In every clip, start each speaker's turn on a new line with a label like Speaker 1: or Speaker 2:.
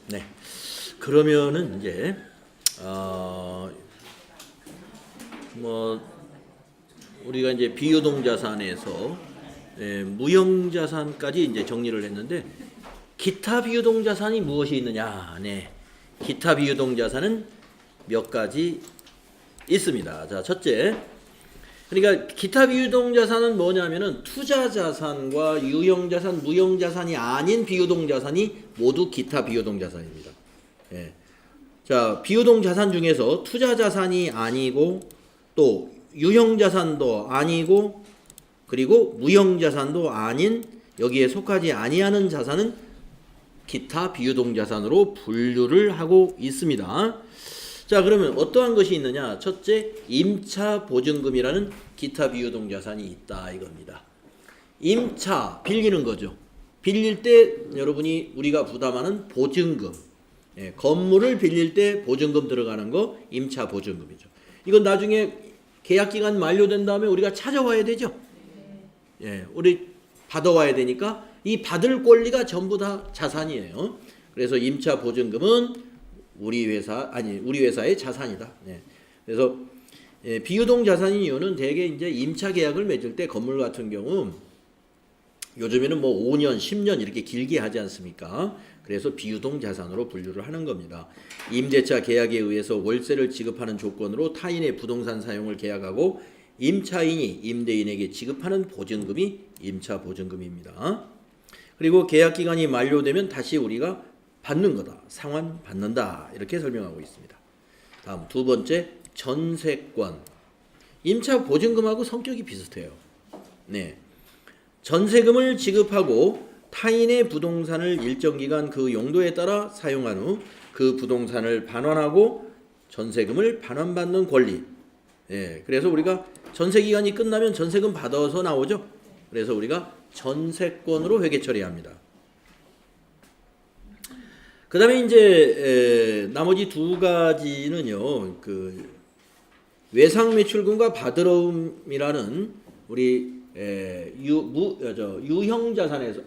Speaker 1: 네. 그러면은 이제 뭐 우리가 이제 비유동 자산에서 무형 자산까지 이제 정리를 했는데 기타 비유동 자산이 무엇이 있느냐? 네. 기타 비유동 자산은 몇 가지 있습니다. 자, 첫째. 그러니까 기타 비유동 자산은 뭐냐면은 투자 자산과 유형 자산, 무형 자산이 아닌 비유동 자산이 모두 기타 비유동 자산입니다. 예. 자, 비유동 자산 중에서 투자 자산이 아니고 또 유형 자산도 아니고 그리고 무형 자산도 아닌 여기에 속하지 아니하는 자산은 기타 비유동 자산으로 분류를 하고 있습니다. 자, 그러면 어떠한 것이 있느냐? 첫째, 임차 보증금이라는 기타 비유동 자산이 있다 이겁니다. 임차, 빌리는 거죠. 빌릴 때 여러분이 우리가 부담하는 보증금, 건물을 빌릴 때 보증금 들어가는 거 임차 보증금이죠. 이건 나중에 계약 기간 만료된 다음에 우리가 찾아와야 되죠. 우리 받아와야 되니까 이 받을 권리가 전부 다 자산이에요. 그래서 임차 보증금은 우리 회사의 자산이다. 그래서 비유동 자산인 이유는 대개 이제 임차 계약을 맺을 때 건물 같은 경우 요즘에는 뭐 5년, 10년 이렇게 길게 하지 않습니까? 그래서 비유동 자산으로 분류를 하는 겁니다. 임대차 계약에 의해서 월세를 지급하는 조건으로 타인의 부동산 사용을 계약하고 임차인이 임대인에게 지급하는 보증금이 임차 보증금입니다. 그리고 계약 기간이 만료되면 다시 우리가 받는 거다. 상환 받는다. 이렇게 설명하고 있습니다. 다음 두 번째, 전세권. 임차 보증금하고 성격이 비슷해요. 네. 전세금을 지급하고 타인의 부동산을 일정 기간 그 용도에 따라 사용한 후 그 부동산을 반환하고 전세금을 반환받는 권리. 그래서 우리가 전세 기간이 끝나면 전세금 받아서 나오죠. 그래서 우리가 전세권으로 회계 처리합니다. 그 다음에 이제 나머지 두 가지는요, 그 외상 매출금과 받으러움이라는 우리 유형 자산에서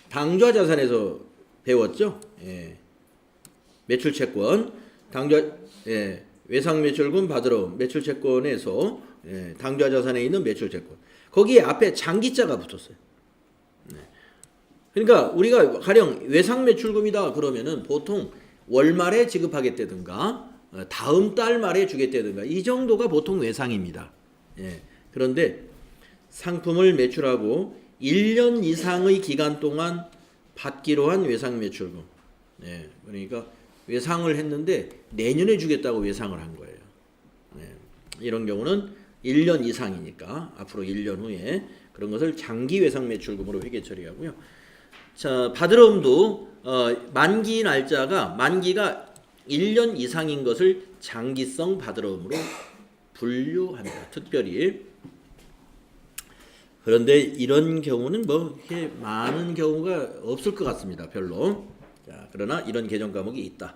Speaker 1: 당좌 자산에서 배웠죠. 매출 채권, 외상 매출금 받으러움, 매출 채권에서 당좌 자산에 있는 매출 채권. 거기에 앞에 장기자가 붙었어요. 그러니까 우리가 가령 외상 매출금이다 그러면은 보통 월말에 지급하겠다든가 다음 달 말에 주겠다든가 이 정도가 보통 외상입니다. 그런데 상품을 매출하고 1년 이상의 기간 동안 받기로 한 외상 매출금. 그러니까 외상을 했는데 내년에 주겠다고 외상을 한 거예요. 이런 경우는 1년 이상이니까 앞으로 1년 후에 그런 것을 장기 외상 매출금으로 회계 처리하고요. 자, 받으러움도 만기 날짜가 만기가 1년 이상인 것을 장기성 받으러움으로 분류합니다. 특별히. 그런데 이런 경우는 뭐 이렇게 많은 경우가 없을 것 같습니다. 별로. 자, 그러나 이런 개정 과목이 있다.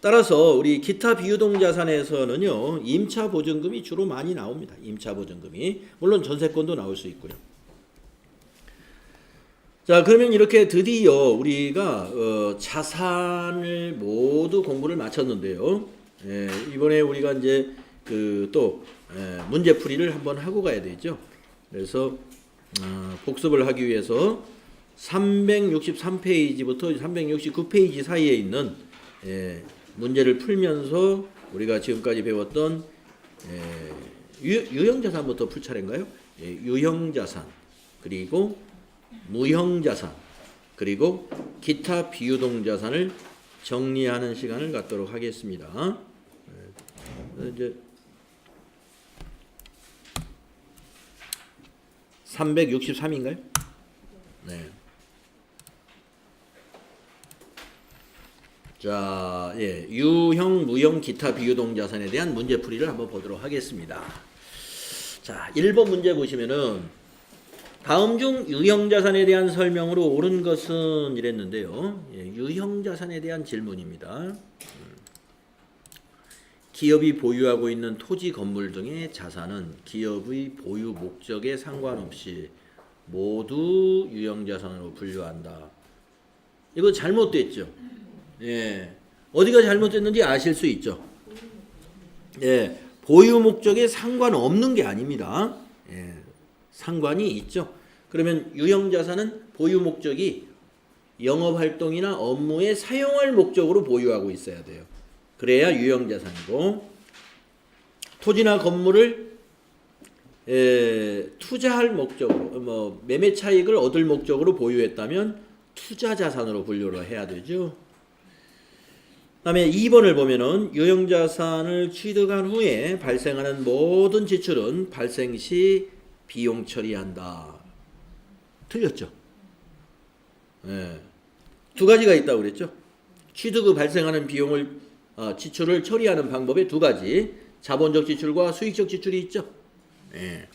Speaker 1: 따라서 우리 기타 비유동 자산에서는요, 임차 보증금이 주로 많이 나옵니다. 임차 보증금이. 물론 전세권도 나올 수 있고요. 자, 그러면 이렇게 드디어 우리가 자산을 모두 공부를 마쳤는데요. 이번에 우리가 이제 또 문제풀이를 한번 하고 가야 되죠. 그래서 복습을 하기 위해서 363페이지부터 369페이지 사이에 있는 문제를 풀면서 우리가 지금까지 배웠던 유형자산부터 풀 차례인가요? 유형자산, 그리고 무형자산, 그리고 기타 비유동 자산을 정리하는 시간을 갖도록 하겠습니다. 이제 363인가요? 네. 자, 유형, 무형, 기타 비유동 자산에 대한 문제풀이를 한번 보도록 하겠습니다. 자, 1번 문제 보시면은 다음 중 유형 자산에 대한 설명으로 옳은 것은 이랬는데요. 유형 자산에 대한 질문입니다. 기업이 보유하고 있는 토지, 건물 등의 자산은 기업의 보유 목적에 상관없이 모두 유형 자산으로 분류한다. 이거 잘못됐죠. 예. 어디가 잘못됐는지 아실 수 있죠. 예. 보유 목적에 상관없는 게 아닙니다. 예. 상관이 있죠. 그러면 유형자산은 보유 목적이 영업활동이나 업무에 사용할 목적으로 보유하고 있어야 돼요. 그래야 유형자산이고, 토지나 건물을 투자할 목적으로, 매매 차익을 얻을 목적으로 보유했다면 투자자산으로 분류를 해야 되죠. 다음에 2번을 보면은 유형자산을 취득한 후에 발생하는 모든 지출은 발생 시 비용 처리한다. 틀렸죠? 예. 두 가지가 있다고 그랬죠? 취득 후 발생하는 비용을 지출을 처리하는 방법에 두 가지, 자본적 지출과 수익적 지출이 있죠. 예.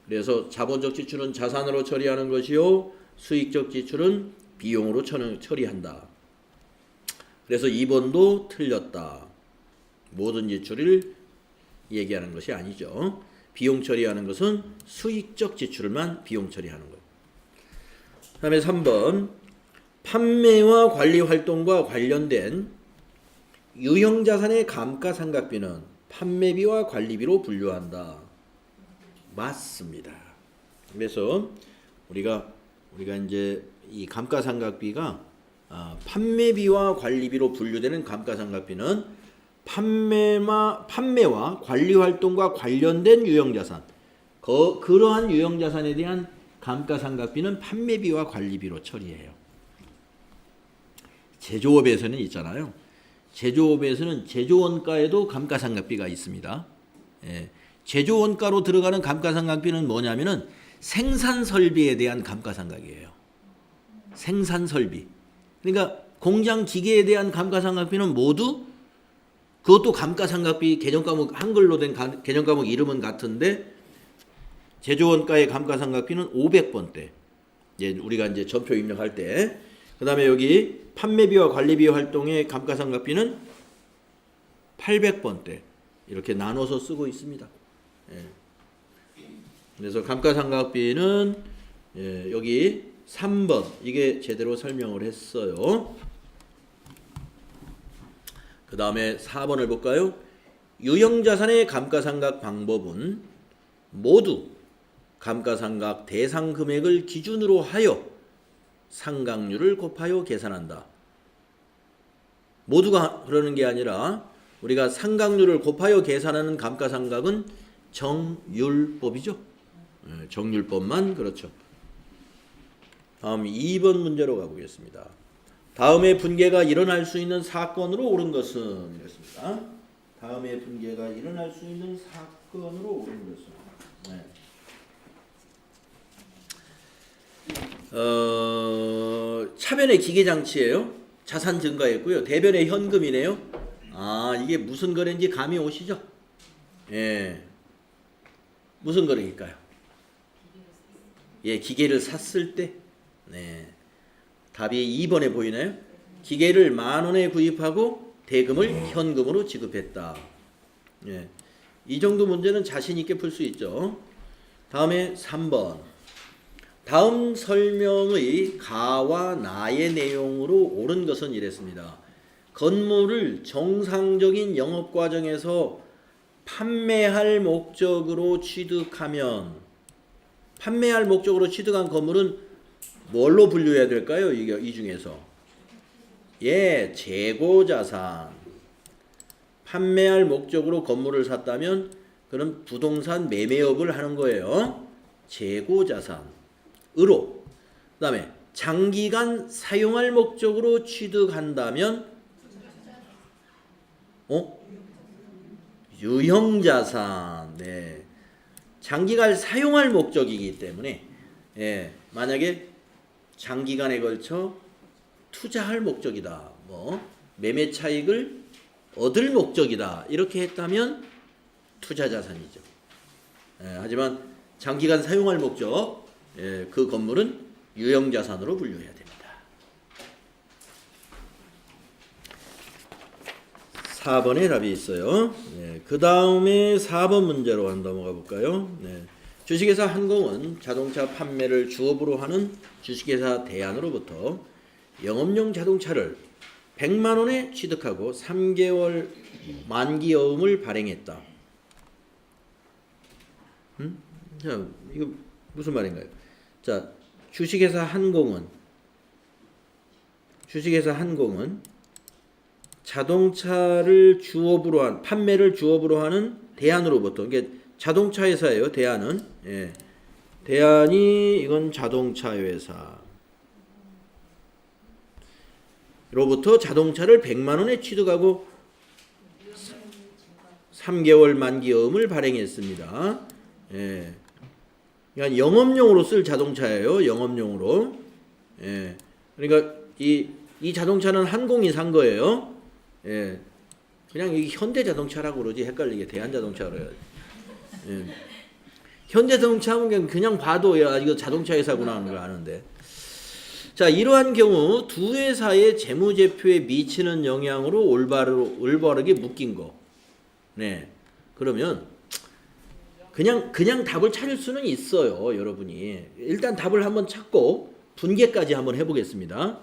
Speaker 1: 그래서 자본적 지출은 자산으로 처리하는 것이요, 수익적 지출은 비용으로 처리한다. 그래서 2번도 틀렸다. 모든 지출을 얘기하는 것이 아니죠. 비용 처리하는 것은 수익적 지출만 비용 처리하는 거예요. 그 다음에 3번, 판매와 관리 활동과 관련된 유형자산의 감가상각비는 판매비와 관리비로 분류한다. 맞습니다. 그래서 우리가 이제 이 감가상각비가 판매비와 관리비로 분류되는 감가상각비는 판매와 관리 활동과 관련된 유형자산, 그러한 유형자산에 대한 감가상각비는 판매비와 관리비로 처리해요. 제조업에서는 있잖아요. 제조업에서는 제조원가에도 감가상각비가 있습니다. 예. 제조원가로 들어가는 감가상각비는 뭐냐면은 생산설비에 대한 감가상각이에요. 생산설비. 그러니까 공장 기계에 대한 감가상각비는 모두 그것도 감가상각비 개념과목, 한글로 된 개념과목 이름은 같은데 제조원가의 감가상각비는 500번대. 예, 우리가 이제 전표 입력할 때. 그 다음에 여기 판매비와 관리비 활동의 감가상각비는 800번대. 이렇게 나눠서 쓰고 있습니다. 예. 그래서 감가상각비는 여기 3번 이게 제대로 설명을 했어요. 그 다음에 4번을 볼까요? 유형자산의 감가상각 방법은 모두 감가상각 대상 금액을 기준으로 하여 상각률을 곱하여 계산한다. 모두가 그러는 게 아니라 우리가 상각률을 곱하여 계산하는 감가상각은 정률법이죠. 정률법만 그렇죠. 다음 2번 문제로 가보겠습니다. 다음에 분계가 일어날 수 있는 사건으로 옳은 것은 이렇습니다. 다음에 분계가 일어날 수 있는 사건으로 옳은 것은 차변의 기계장치예요. 자산 증가했고요. 대변의 현금이네요. 이게 무슨 거래인지 감이 오시죠? 예. 무슨 거래일까요? 예, 기계를 샀을 때. 네. 답이 2번에 보이나요? 기계를 10,000원에 구입하고 대금을 현금으로 지급했다. 예. 이 정도 문제는 자신 있게 풀 수 있죠. 다음에 3번. 다음 설명의 가와 나의 내용으로 옳은 것은 이랬습니다. 건물을 정상적인 영업 과정에서 판매할 목적으로 취득하면, 판매할 목적으로 취득한 건물은 뭘로 분류해야 될까요? 이 중에서 예, 재고자산. 판매할 목적으로 건물을 샀다면 그럼 부동산 매매업을 하는 거예요. 재고자산으로. 그 다음에 장기간 사용할 목적으로 취득한다면 유형자산. 네. 장기간 사용할 목적이기 때문에 만약에 장기간에 걸쳐 투자할 목적이다. 매매 차익을 얻을 목적이다. 이렇게 했다면 투자자산이죠. 하지만 장기간 사용할 목적, 그 건물은 유형자산으로 분류해야 됩니다. 4번에 답이 있어요. 그 다음에 4번 문제로 넘어가 볼까요? 주식회사 한공은 자동차 판매를 주업으로 하는 주식회사 대안으로부터 영업용 자동차를 100만 원에 취득하고 3개월 만기여금을 발행했다. 자, 이거 무슨 말인가요? 자, 주식회사 한공은 자동차를 주업으로 한 판매를 주업으로 하는 대한으로부터, 이게 자동차 회사예요. 대한은, 예. 대한이 이건 자동차 회사. 로부터 자동차를 100만 원에 취득하고 3개월 만기여금을 발행했습니다. 예. 그러니까 영업용으로 쓸 자동차예요. 영업용으로. 예. 그러니까 이 자동차는 한공이 산 거예요. 예. 그냥 이 현대자동차라고 그러지 헷갈리게 대한자동차로 해야지. 예. 현대자동차 하면 그냥 봐도 야 이거 자동차 회사구나 하는 걸 아는데. 자, 이러한 경우 두 회사의 재무제표에 미치는 영향으로 올바르게 묶인 거. 네. 그러면 그냥 답을 찾을 수는 있어요, 여러분이. 일단 답을 한번 찾고 분개까지 한번 해보겠습니다.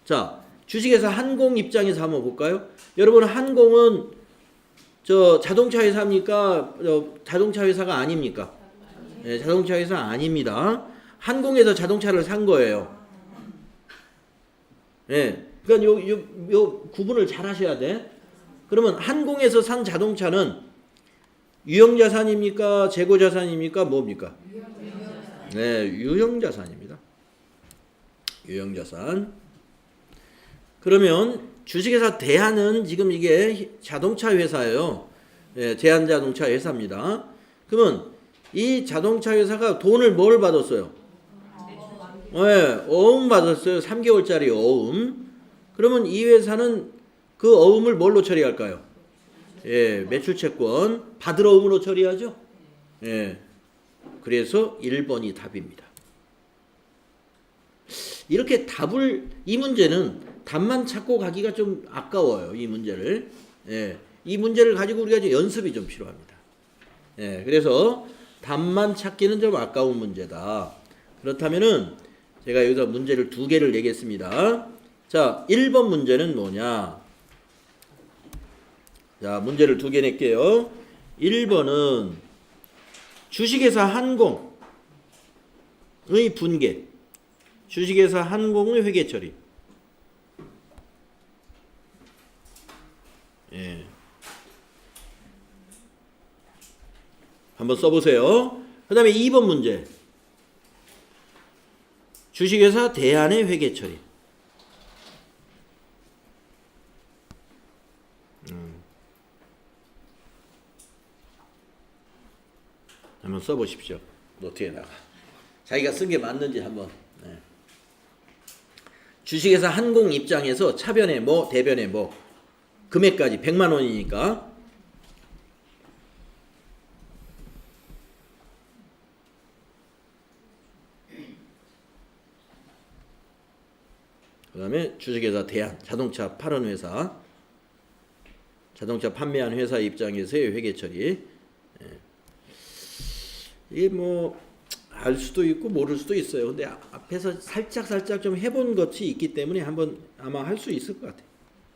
Speaker 1: 자, 주식회사 한공 입장에서 한번 볼까요? 여러분, 한공은 저 자동차 회사입니까? 자동차 회사가 아닙니까? 네, 자동차 회사 아닙니다. 한공에서 자동차를 산 거예요. 예. 그러니까 요 구분을 잘 하셔야 돼. 그러면 한공에서 산 자동차는 유형자산입니까? 재고자산입니까? 뭡니까? 네, 유형자산입니다. 유형자산. 그러면 주식회사 대한은 지금 이게 자동차 회사예요. 예, 대한자동차 회사입니다. 그러면 이 자동차 회사가 돈을 뭘 받았어요? 네, 어음 받았어요. 3개월짜리 어음. 그러면 이 회사는 그 어음을 뭘로 처리할까요? 예, 매출채권 받을 어음으로 처리하죠. 예, 그래서 1번이 답입니다. 이렇게 이 문제는 답만 찾고 가기가 좀 아까워요. 이 문제를. 예, 이 문제를 가지고 우리가 좀 연습이 좀 필요합니다. 예, 그래서 답만 찾기는 좀 아까운 문제다. 그렇다면은 제가 여기서 문제를 2개를 내겠습니다. 자, 1번 문제는 뭐냐? 자, 문제를 2개 낼게요. 1번은 주식회사 한공의 분계, 주식회사 한공의 회계 처리. 예. 한번 써보세요. 그 다음에 2번 문제. 주식회사 대한의 회계 처리. 한번 써보십시오. 노트에다가. 자기가 쓴 게 맞는지 한번. 네. 주식회사 한공 입장에서 차변에 뭐, 대변에 뭐, 금액까지 100만 원이니까. 그 다음에 주식회사 대한, 자동차 파는 회사, 자동차 판매한 회사 입장에서의 회계 처리. 예. 이게 뭐 알 수도 있고 모를 수도 있어요. 근데 앞에서 살짝 좀 해본 것이 있기 때문에 한번 아마 할 수 있을 것 같아요,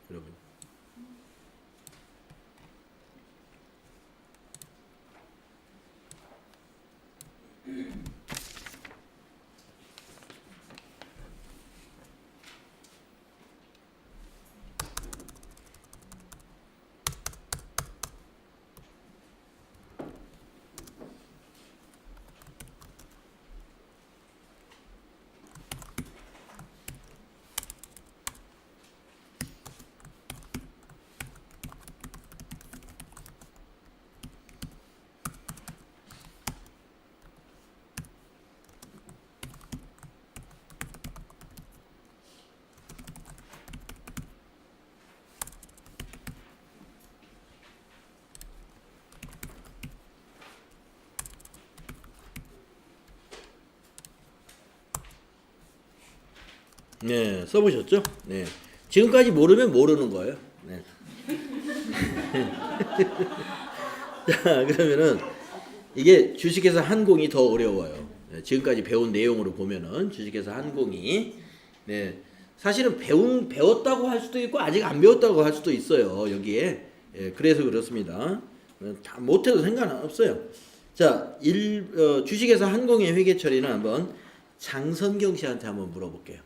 Speaker 1: 여러분. 네, 써보셨죠? 네. 지금까지 모르면 모르는 거예요. 네. 자, 그러면은 이게 주식회사 한공이 더 어려워요. 네, 지금까지 배운 내용으로 보면은 주식회사 한공이 네, 사실은 배웠다고 할 수도 있고 아직 안 배웠다고 할 수도 있어요. 여기에. 예, 그래서 그렇습니다. 다 못해도 상관없어요. 자, 주식회사 한공의 회계 처리는 한번 장선경 씨한테 한번 물어볼게요.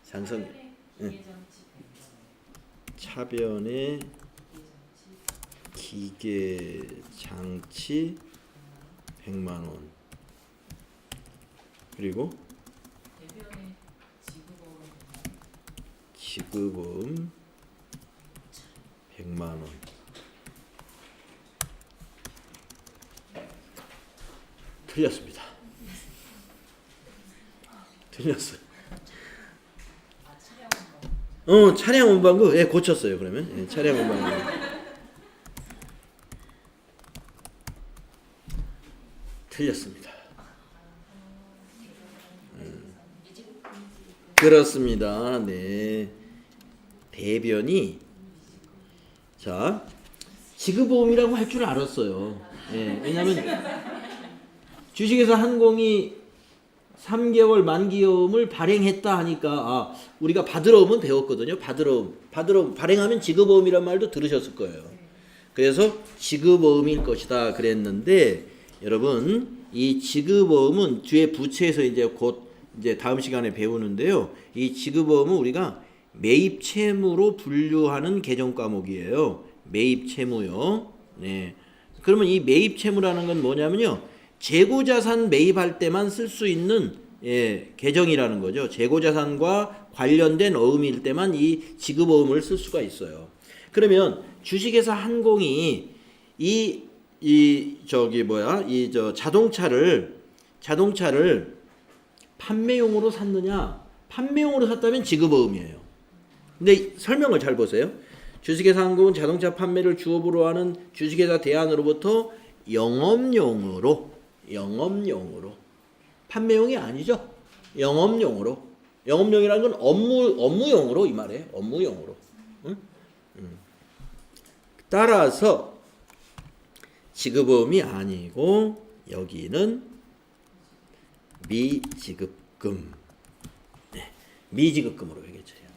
Speaker 1: 장선 차변의 기계 장치 100만 원. 그리고 지급금 100만 원. 틀렸습니다. 틀렸어요. 차량 운반구. 예, 고쳤어요. 그러면 예, 차량 운반구. 틀렸습니다. 그렇습니다. 네. 대변이 자 지급보험이라고 할 줄 알았어요. 예, 왜냐하면 주식회사 한공이 3개월 만기요금을 발행했다 하니까 우리가 받으러 오면 배웠거든요. 받으러 발행하면 지급보험이란 말도 들으셨을 거예요. 그래서 지급보험일 것이다 그랬는데 여러분 이 지급보험은 뒤에 부채에서 이제 다음 시간에 배우는데요. 이 지급보험은 우리가 매입 채무로 분류하는 개정 과목이에요. 매입 채무요. 네. 그러면 이 매입 채무라는 건 뭐냐면요. 재고자산 매입할 때만 쓸 수 있는 개정이라는 거죠. 재고자산과 관련된 어음일 때만 이 지급어음을 쓸 수가 있어요. 그러면 주식회사 한공이 자동차를 판매용으로 샀느냐? 판매용으로 샀다면 지급어음이에요. 근데 설명을 잘 보세요. 주식회사 한공은 자동차 판매를 주업으로 하는 주식회사 대안으로부터 영업용으로 판매용이 아니죠. 영업용이라는 건 업무용으로 이 말이에요. 업무용으로. 응? 따라서 지급어음이 아니고 여기는 미지급금. 네, 미지급금으로 회계처리해요.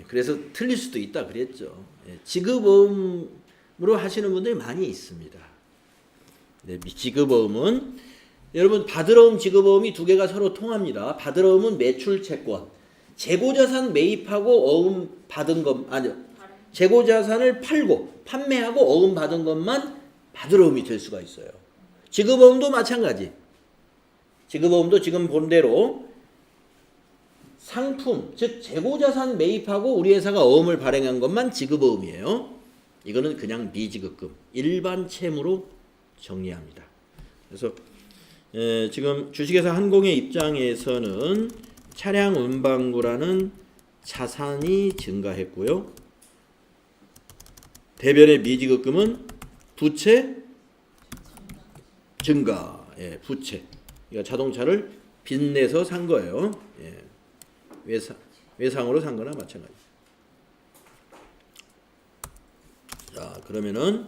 Speaker 1: 그래서 틀릴 수도 있다 그랬죠. 지급어음으로 하시는 분들이 많이 있습니다. 네, 지급어음은 여러분 받으러옴 지급어음이 두 개가 서로 통합니다. 받으러옴은 매출채권, 재고자산 매입하고 어음 받은 것 아니요, 재고자산을 팔고 판매하고 어음 받은 것만 받으러옴이 될 수가 있어요. 지급어음도 마찬가지. 지급어음도 지금 본 대로 상품, 즉 재고자산 매입하고 우리 회사가 어음을 발행한 것만 지급어음이에요. 이거는 그냥 미지급금, 일반 채무로 정리합니다. 그래서 지금 주식회사 한공의 입장에서는 차량 운반구라는 자산이 증가했고요. 대변의 미지급금은 부채 증가. 부채. 그러니까 자동차를 빚내서 산 거예요. 외상으로 산 거나 마찬가지. 자, 그러면은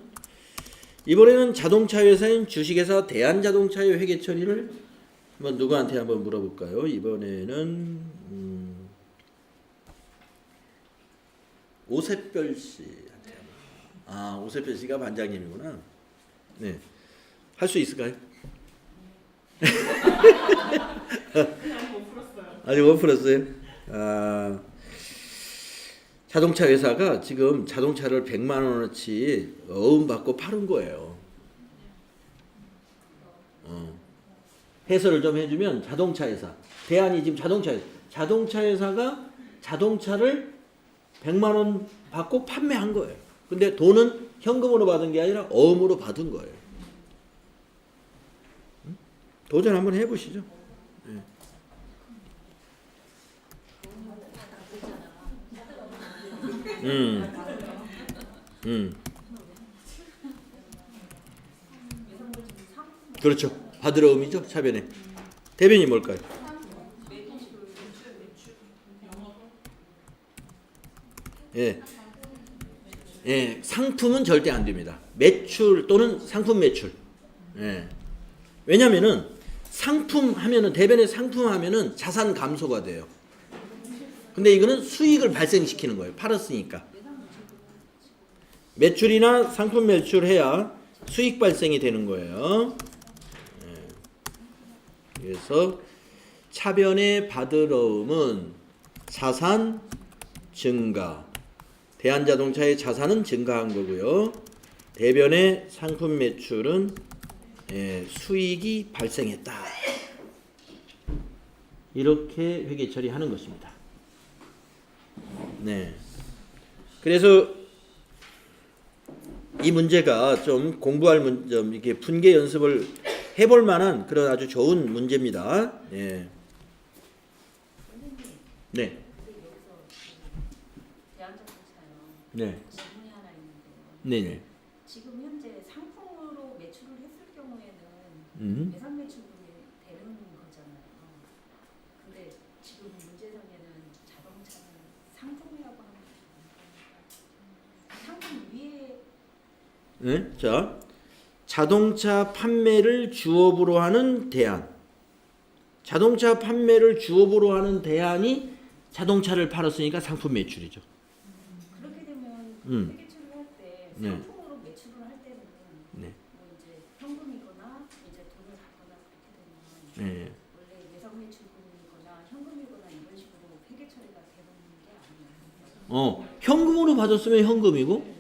Speaker 1: 이번에는 자동차 회사인 주식회사 대한자동차의 회계 처리를 한번 누구한테 한번 물어볼까요? 이번에는 오세별 씨한테. 오세별 씨가 반장님이구나. 네, 할 수 있을까요? 아직 못 풀었어요. 자동차 회사가 지금 자동차를 100만 원어치 어음받고 파는 거예요. 해설을 좀 해주면 자동차 회사, 대안이 지금 자동차 회사가 자동차를 100만 원 받고 판매한 거예요. 근데 돈은 현금으로 받은 게 아니라 어음으로 받은 거예요. 도전 한번 해보시죠. 그렇죠. 받으러 음이죠. 차변에. 대변이 뭘까요? 상품은 절대 안 됩니다. 매출 또는 상품 매출. 왜냐면은 상품 하면은 대변에 상품 하면은 자산 감소가 돼요. 근데 이거는 수익을 발생시키는 거예요. 팔았으니까. 매출이나 상품 매출해야 수익 발생이 되는 거예요. 그래서 차변의 받으러움은 자산 증가. 대한자동차의 자산은 증가한 거고요. 대변의 상품 매출은 수익이 발생했다. 이렇게 회계 처리하는 것입니다. 네. 그래서 이 문제가 좀 공부할 문제, 이렇게 분계 연습을 해볼 만한 그런 아주 좋은 문제입니다. 네. 네. 네.
Speaker 2: 질문이 하나 있는데요.
Speaker 1: 네네.
Speaker 2: 지금 현재 상품으로 매출을 했을 경우에는 예상 매출분이 되는 거잖아요. 근데 지금 문제상에는 자동차는 상품이라고 하는 상품 위에
Speaker 1: 네. 자, 자동차 판매를 주업으로 하는 대안. 자동차 판매를 주업으로 하는 대안이 자동차를 팔았으니까 상품 매출이죠.
Speaker 2: 그렇게 되면 회계처리를 할 때
Speaker 1: 네.
Speaker 2: 상품으로 매출을 할 때는
Speaker 1: 네.
Speaker 2: 뭐 이제 현금이거나 이제 돈을 받거나 그렇게 되면
Speaker 1: 네.
Speaker 2: 원래 예상 매출금이거나 현금이거나 이런 식으로 회계 처리가 되는 게 아니에요.
Speaker 1: 현금으로 받았으면 현금이고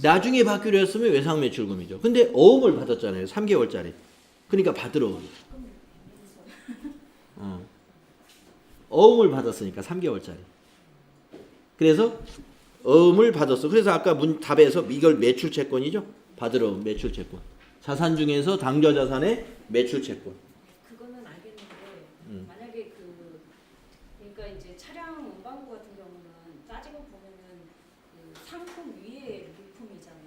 Speaker 1: 나중에 받기로 했으면 외상 매출금이죠. 근데 어음을 받았잖아요. 3개월짜리. 그러니까 받으러 오죠. 어음을 받았으니까 3개월짜리. 그래서 어음을 받았어. 그래서 아까 답에서 이걸 매출 채권이죠. 받으러 온 매출 채권. 자산 중에서 당좌 자산의 매출 채권.
Speaker 2: 그거는 알겠는데 만약에 그러니까 이제 차량 운반구 같은 경우는 따지고 보면은 그 상품 위에 물품이잖아요.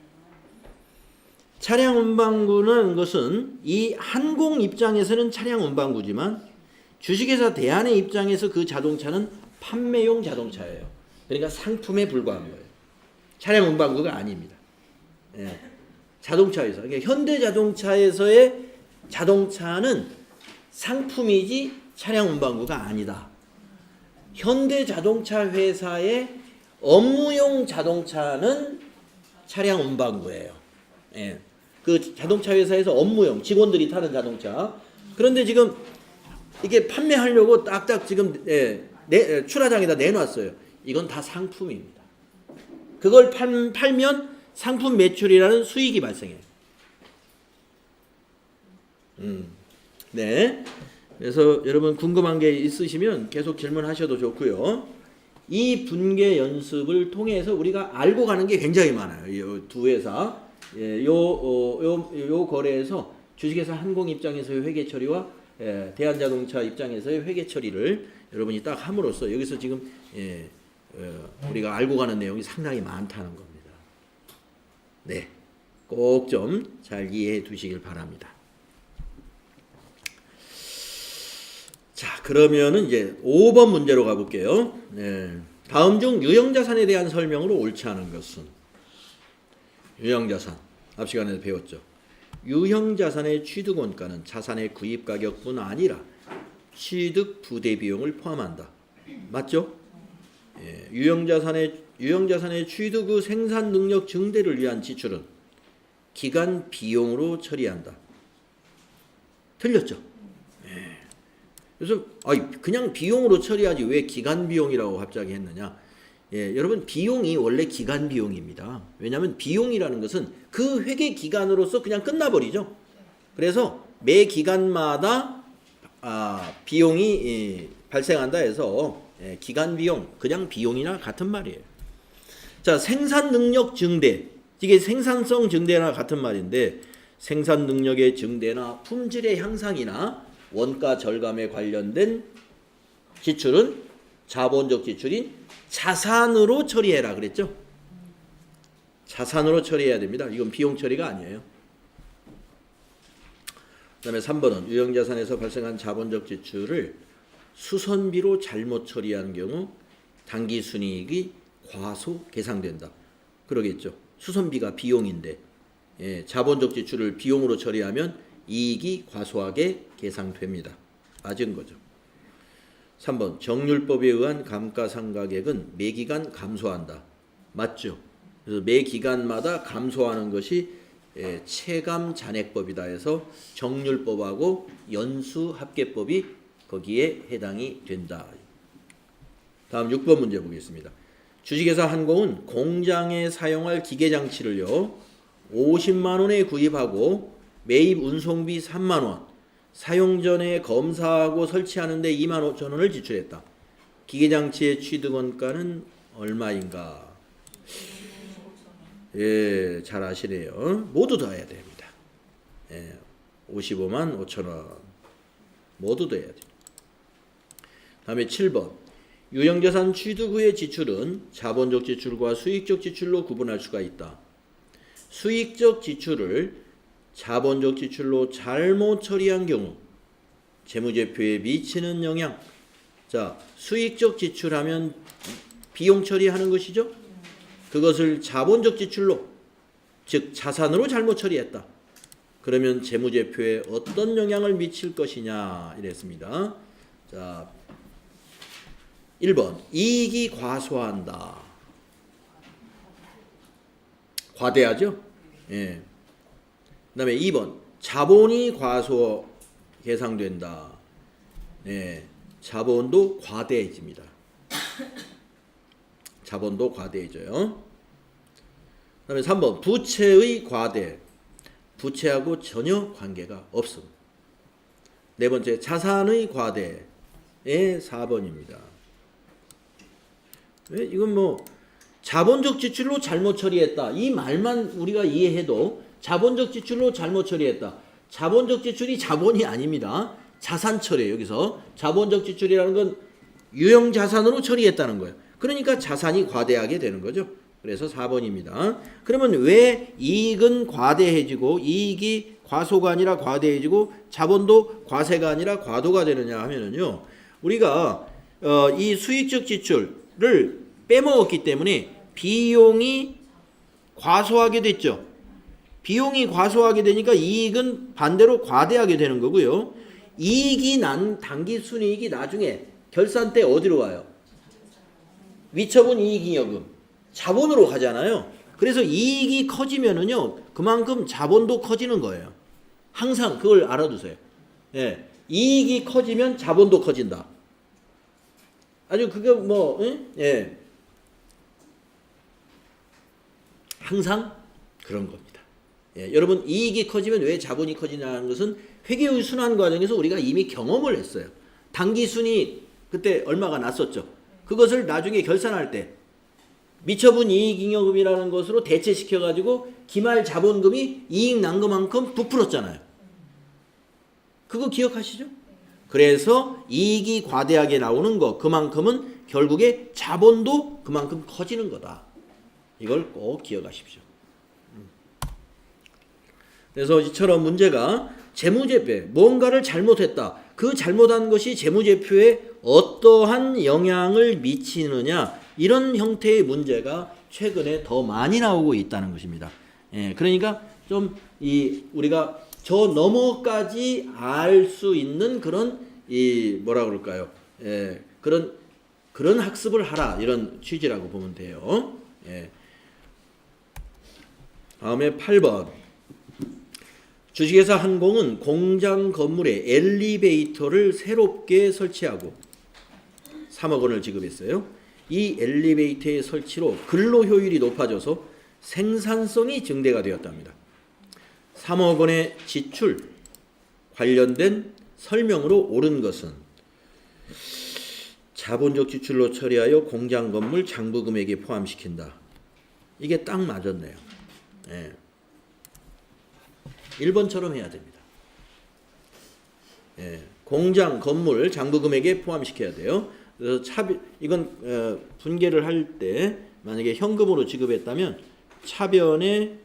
Speaker 1: 차량 운반구는 것은 이 한공 입장에서는 차량 운반구지만 주식회사 대한의 입장에서 그 자동차는 판매용 자동차예요. 그러니까 상품에 불과한 거예요. 차량 운반구가 아닙니다. 예. 자동차에서. 그러니까 현대자동차에서의 자동차는 상품이지 차량 운반구가 아니다. 현대자동차 회사의 업무용 자동차는 차량 운반구예요. 예. 그 자동차 회사에서 업무용 직원들이 타는 자동차. 그런데 지금 이게 판매하려고 딱딱 지금 출하장에다 내놨어요. 이건 다 상품입니다. 그걸 팔면 상품 매출이라는 수익이 발생해요. 네. 그래서 여러분 궁금한 게 있으시면 계속 질문하셔도 좋고요. 이 분계 연습을 통해서 우리가 알고 가는 게 굉장히 많아요. 이 두 회사, 요 거래에서 주식회사 한공 입장에서의 회계 처리와 대한자동차 입장에서의 회계 처리를 여러분이 딱 함으로써 여기서 지금 우리가 알고 가는 내용이 상당히 많다는 겁니다. 네, 꼭 좀 잘 이해해 두시길 바랍니다. 자, 그러면은 이제 5번 문제로 가볼게요. 네, 다음 중 유형자산에 대한 설명으로 옳지 않은 것은 유형자산 앞 시간에 배웠죠. 유형자산의 취득원가는 자산의 구입가격뿐 아니라 취득 부대 비용을 포함한다. 맞죠? 예, 유형자산의 취득 후 생산 능력 증대를 위한 지출은 기간 비용으로 처리한다. 틀렸죠? 예. 그래서 그냥 비용으로 처리하지 왜 기간 비용이라고 갑자기 했느냐? 예, 여러분 비용이 원래 기간 비용입니다. 왜냐하면 비용이라는 것은 그 회계 기간으로서 그냥 끝나버리죠. 그래서 매 기간마다 비용이 발생한다 해서 기간 비용, 그냥 비용이나 같은 말이에요. 자, 생산 능력 증대, 이게 생산성 증대나 같은 말인데 생산 능력의 증대나 품질의 향상이나 원가 절감에 관련된 지출은 자본적 지출인 자산으로 처리해라 그랬죠? 자산으로 처리해야 됩니다. 이건 비용 처리가 아니에요. 그 다음에 3번은 유형자산에서 발생한 자본적 지출을 수선비로 잘못 처리한 경우 당기순이익이 과소 계상된다. 그러겠죠. 수선비가 비용인데 자본적 지출을 비용으로 처리하면 이익이 과소하게 계상됩니다. 맞은 거죠. 3번 정률법에 의한 감가상각액은 매기간 감소한다. 맞죠? 그래서 매 기간마다 감소하는 것이 체감잔액법이다 해서 정률법하고 연수합계법이 거기에 해당이 된다. 다음 6번 문제 보겠습니다. 주식회사 한공은 공장에 사용할 기계장치를요 50만 원에 구입하고 매입 운송비 3만 원, 사용 전에 검사하고 설치하는데 2만 5천 원을 지출했다. 기계장치의 취득원가는 얼마인가? 예, 잘 아시네요. 모두 더해야 됩니다. 예, 55만 5천 원 모두 더해야 돼요. 다음에 7번 유형자산 취득 후의 지출은 자본적 지출과 수익적 지출로 구분할 수가 있다. 수익적 지출을 자본적 지출로 잘못 처리한 경우 재무제표에 미치는 영향. 자, 수익적 지출하면 비용 처리하는 것이죠. 그것을 자본적 지출로, 즉 자산으로 잘못 처리했다. 그러면 재무제표에 어떤 영향을 미칠 것이냐 이랬습니다. 자, 1번 이익이 과소한다. 과대하죠. 예. 그 다음에 2번 자본이 과소 계상된다. 예. 자본도 과대해집니다. 자본도 과대해져요. 그 다음에 3번 부채의 과대. 부채하고 전혀 관계가 없음. 네 번째 자산의 과대의 4번입니다. 이건 뭐 자본적 지출로 잘못 처리했다. 이 말만 우리가 이해해도 자본적 지출로 잘못 처리했다. 자본적 지출이 자본이 아닙니다. 자산 처리예요. 여기서 자본적 지출이라는 건 유형 자산으로 처리했다는 거예요. 그러니까 자산이 과대하게 되는 거죠. 그래서 4번입니다. 그러면 왜 이익은 과대해지고 이익이 과소가 아니라 과대해지고 자본도 과세가 아니라 과도가 되느냐 하면은요. 우리가 이 수익적 지출을 빼먹었기 때문에 비용이 과소하게 됐죠. 비용이 과소하게 되니까 이익은 반대로 과대하게 되는 거고요. 이익이 난 당기순이익이 나중에 결산 때 어디로 가요? 위처분 이익잉여금 자본으로 가잖아요. 그래서 이익이 커지면은요 그만큼 자본도 커지는 거예요. 항상 그걸 알아두세요. 예, 이익이 커지면 자본도 커진다. 아주 그게 뭐 예, 항상 그런 겁니다. 예, 여러분 이익이 커지면 왜 자본이 커지냐는 것은 회계의 순환 과정에서 우리가 이미 경험을 했어요. 당기순이익 그때 얼마가 났었죠. 그것을 나중에 결산할 때 미처분 이익잉여금이라는 것으로 대체시켜가지고 기말 자본금이 이익 난 것만큼 부풀었잖아요. 그거 기억하시죠? 그래서 이익이 과대하게 나오는 거 그만큼은 결국에 자본도 그만큼 커지는 거다. 이걸 꼭 기억하십시오. 그래서 이처럼 문제가 재무제표 뭔가를 잘못했다. 그 잘못한 것이 재무제표에 어떠한 영향을 미치느냐 이런 형태의 문제가 최근에 더 많이 나오고 있다는 것입니다. 예, 그러니까 좀 우리가 저 너머까지 알 수 있는 그런 뭐라 그럴까요? 예, 그런 학습을 하라 이런 취지라고 보면 돼요. 예. 다음에 8번. 주식회사 한공은 공장 건물에 엘리베이터를 새롭게 설치하고 3억 원을 지급했어요. 이 엘리베이터의 설치로 근로 효율이 높아져서 생산성이 증대가 되었답니다. 3억 원의 지출 관련된 설명으로 옳은 것은 자본적 지출로 처리하여 공장 건물 장부금액에 포함시킨다. 이게 딱 맞았네요. 예. 1번처럼 해야 됩니다. 예. 공장 건물 장부금액에 포함시켜야 돼요. 그래서 이건 분계를 할 때 만약에 현금으로 지급했다면 차변에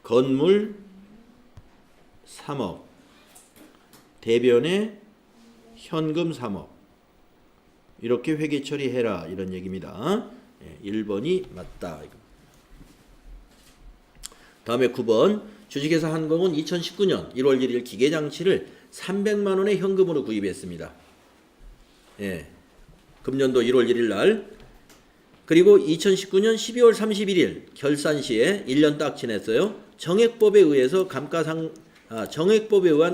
Speaker 1: 건물 3억, 대변에 현금 3억 이렇게 회계 처리해라 이런 얘기입니다. 1번이 맞다. 다음에 9번 주식회사 한공은 2019년 1월 1일 기계장치를 300만 원의 현금으로 구입했습니다. 예. 금년도 1월 1일 날. 그리고 2019년 12월 31일 결산 시에 1년 딱 지냈어요. 정액법에 의한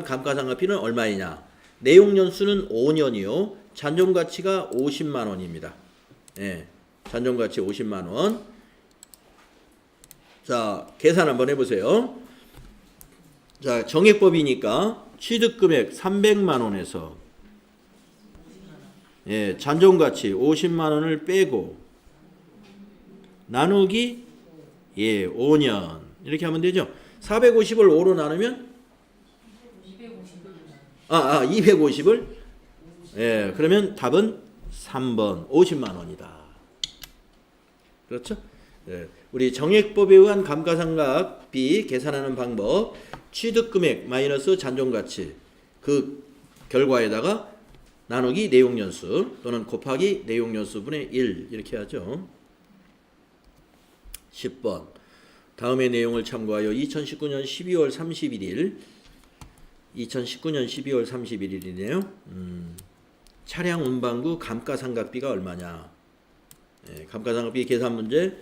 Speaker 1: 감가상각비는 얼마이냐? 내용 연수는 5년이요. 잔존 가치가 50만 원입니다. 예. 잔존 가치 50만 원. 자, 계산 한번 해 보세요. 자, 정액법이니까 취득 금액 300만 원에서 예, 잔존 가치 50만 원을 빼고 나누기 5년 이렇게 하면 되죠. 450을 5로 나누면 250을 예, 그러면 답은 3번 50만 원이다. 그렇죠? 예, 우리 정액법에 의한 감가상각비 계산하는 방법 취득금액 마이너스 잔존가치 그 결과에다가 나누기 내용연수 또는 곱하기 내용연수분의 1 이렇게 하죠. 10번 다음의 내용을 참고하여 2019년 12월 31일이네요. 차량 운반구 감가상각비가 얼마냐. 예, 감가상각비 계산 문제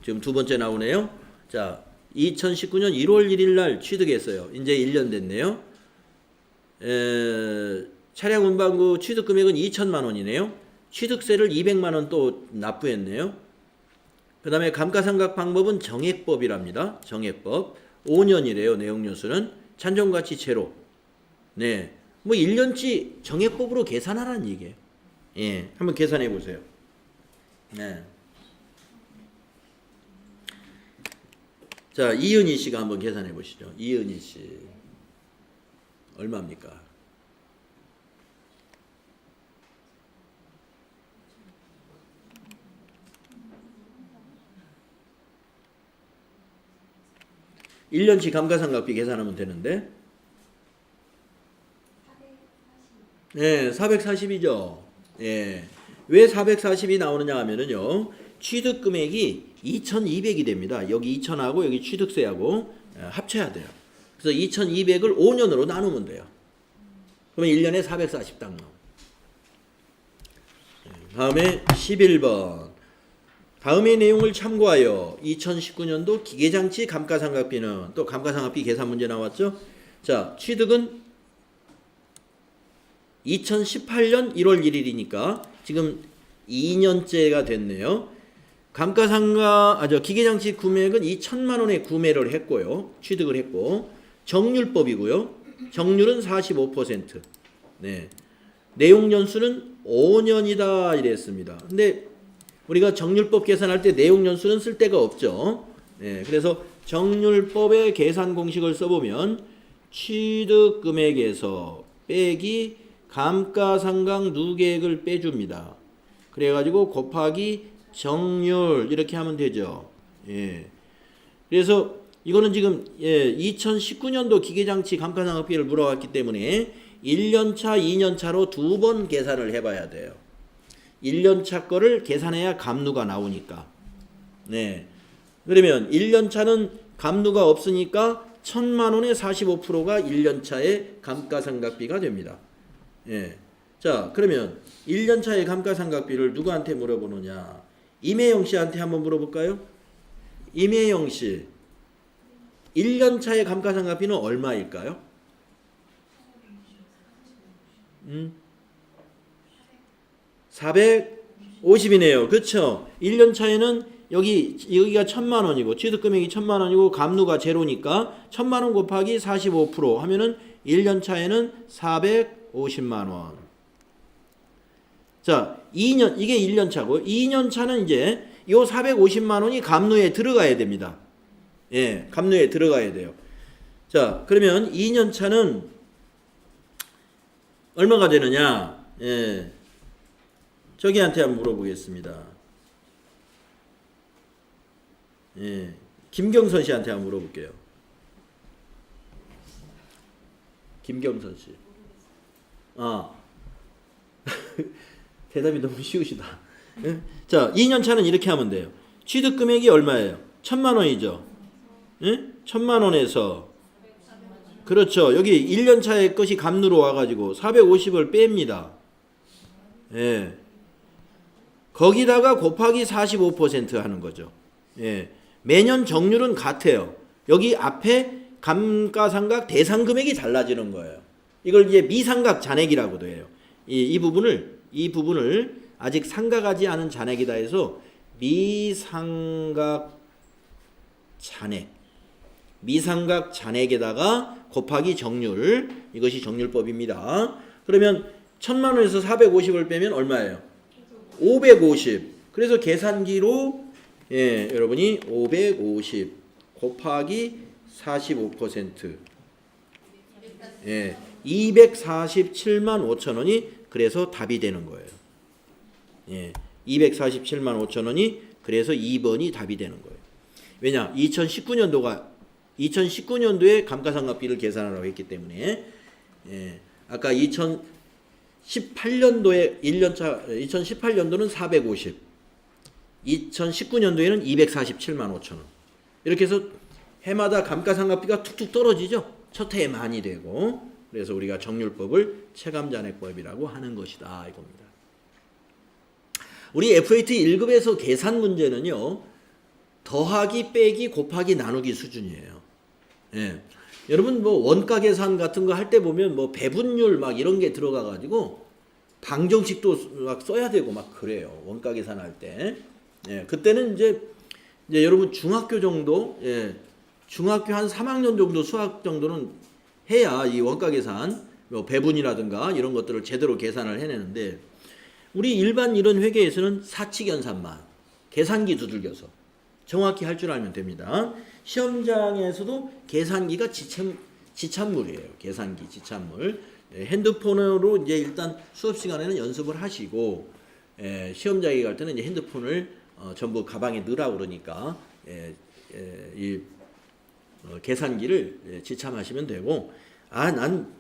Speaker 1: 지금 두 번째 나오네요. 자, 2019년 1월 1일 날 취득했어요. 이제 1년 됐네요. 차량 운반구 취득 금액은 2천만 원이네요. 취득세를 200만 원 또 납부했네요. 그 다음에 감가상각 방법은 정액법이랍니다. 정액법. 5년이래요. 내용연수는. 잔존가치 제로. 네. 뭐 1년치 정액법으로 계산하라는 얘기예요. 예. 한번 계산해 보세요. 네. 자, 이은희 씨가 한번 계산해 보시죠. 이은희 씨. 얼마입니까? (1년치) 감가상각비 계산하면 되는데 네, 440이죠. 예. 왜 440이 나오느냐 하면은요. 취득 금액이 2,200이 됩니다. 여기 2,000하고 여기 취득세하고 합쳐야 돼요. 그래서 2,200을 5년으로 나누면 돼요. 그러면 1년에 440 딱 나와요. 다음에 11번. 다음의 내용을 참고하여 2019년도 기계장치 감가상각비는 또 감가상각비 계산 문제 나왔죠. 자, 취득은 2018년 1월 1일이니까 지금 2년째가 됐네요. 기계장치 구매액은 2천만 원에 구매를 했고요. 취득을 했고 정률법이고요. 정률은 45%. 네. 내용 연수는 5년이다 이랬습니다. 근데 우리가 정률법 계산할 때 내용 연수는 쓸 데가 없죠. 네. 그래서 정률법의 계산 공식을 써보면 취득 금액에서 빼기 감가상각 누계액을 빼줍니다. 그래가지고 곱하기 정률 이렇게 하면 되죠. 예. 그래서 이거는 지금 2019년도 기계장치 감가상각비를 물어봤기 때문에 1년차, 2년차로 두 번 계산을 해봐야 돼요. 1년차 거를 계산해야 감누가 나오니까. 네. 그러면 1년차는 감누가 없으니까 1,000만 원의 45%가 1년차의 감가상각비가 됩니다. 예. 자, 그러면 1년차의 감가상각비를 누구한테 물어보느냐? 임혜영 씨한테 한번 물어볼까요? 임혜영 씨, 1년차의 감가상각비는 얼마일까요? 450이네요. 그렇죠? 1년차에는 여기가 1,000만 원이고 취득금액이 1,000만 원이고 감누가 제로니까 1,000만 원 곱하기 45% 하면은 1년차에는 450만 원. 자, 이게 1년차고 2년차는 이제 요 450만 원이 감누에 들어가야 됩니다. 예, 감누에 들어가야 돼요. 자, 그러면 2년차는 얼마가 되느냐? 예. 저기한테 한번 물어보겠습니다. 예. 김경선 씨한테 한번 물어볼게요. 김경선 씨. 대답이 너무 쉬우시다. 예? 자, 2년차는 이렇게 하면 돼요. 취득금액이 얼마예요? 1,000만 원이죠. 예? 1,000만 원에서 그렇죠. 여기 1년 차의 것이 감루로 와가지고 450을 뺍니다. 예. 거기다가 곱하기 45% 하는 거죠. 예. 매년 정률은 같아요. 여기 앞에 감가상각 대상 금액이 달라지는 거예요. 이걸 이제 미상각 잔액이라고도 해요. 이 부분을 아직 상각하지 않은 잔액이다 해서 미상각 잔액에다가 곱하기 정률, 이것이 정률법입니다. 그러면 1000만 원에서 450을 빼면 얼마예요? 550. 그래서 계산기로 여러분이 550 곱하기 45% 247만 5천 원이 그래서 답이 되는 거예요. 247만 5천 원이 그래서 2번이 답이 되는 거예요. 왜냐? 2019년도에 감가상각비를 계산하라고 했기 때문에 아까 2018년도에 1년차 2018년도는 450 2019년도에는 247만 5천 원 이렇게 해서 해마다 감가상각비가 툭툭 떨어지죠. 첫 해에 많이 되고 그래서 우리가 정률법을 체감잔액법이라고 하는 것이다 이겁니다. 우리 FAT 1급에서 계산 문제는요. 더하기 빼기 곱하기 나누기 수준이에요. 여러분 뭐 원가 계산 같은 거 할 때 보면 뭐 배분율 막 이런 게 들어가 가지고 방정식도 막 써야 되고 막 그래요. 원가 계산할 때. 그때는 이제 여러분 중학교 정도 중학교 한 3학년 정도 수학 정도는 해야 이 원가 계산 뭐 배분이라든가 이런 것들을 제대로 계산을 해내는데 우리 일반 이런 회계에서는 사칙연산만 계산기 두들겨서 정확히 할 줄 알면 됩니다. 시험장에서도 계산기가 지참물이에요. 계산기 지참물. 핸드폰으로 이제 일단 수업 시간에는 연습을 하시고 시험장에 갈 때는 이제 핸드폰을 전부 가방에 넣으라고 그러니까 계산기를 지참하시면 되고 난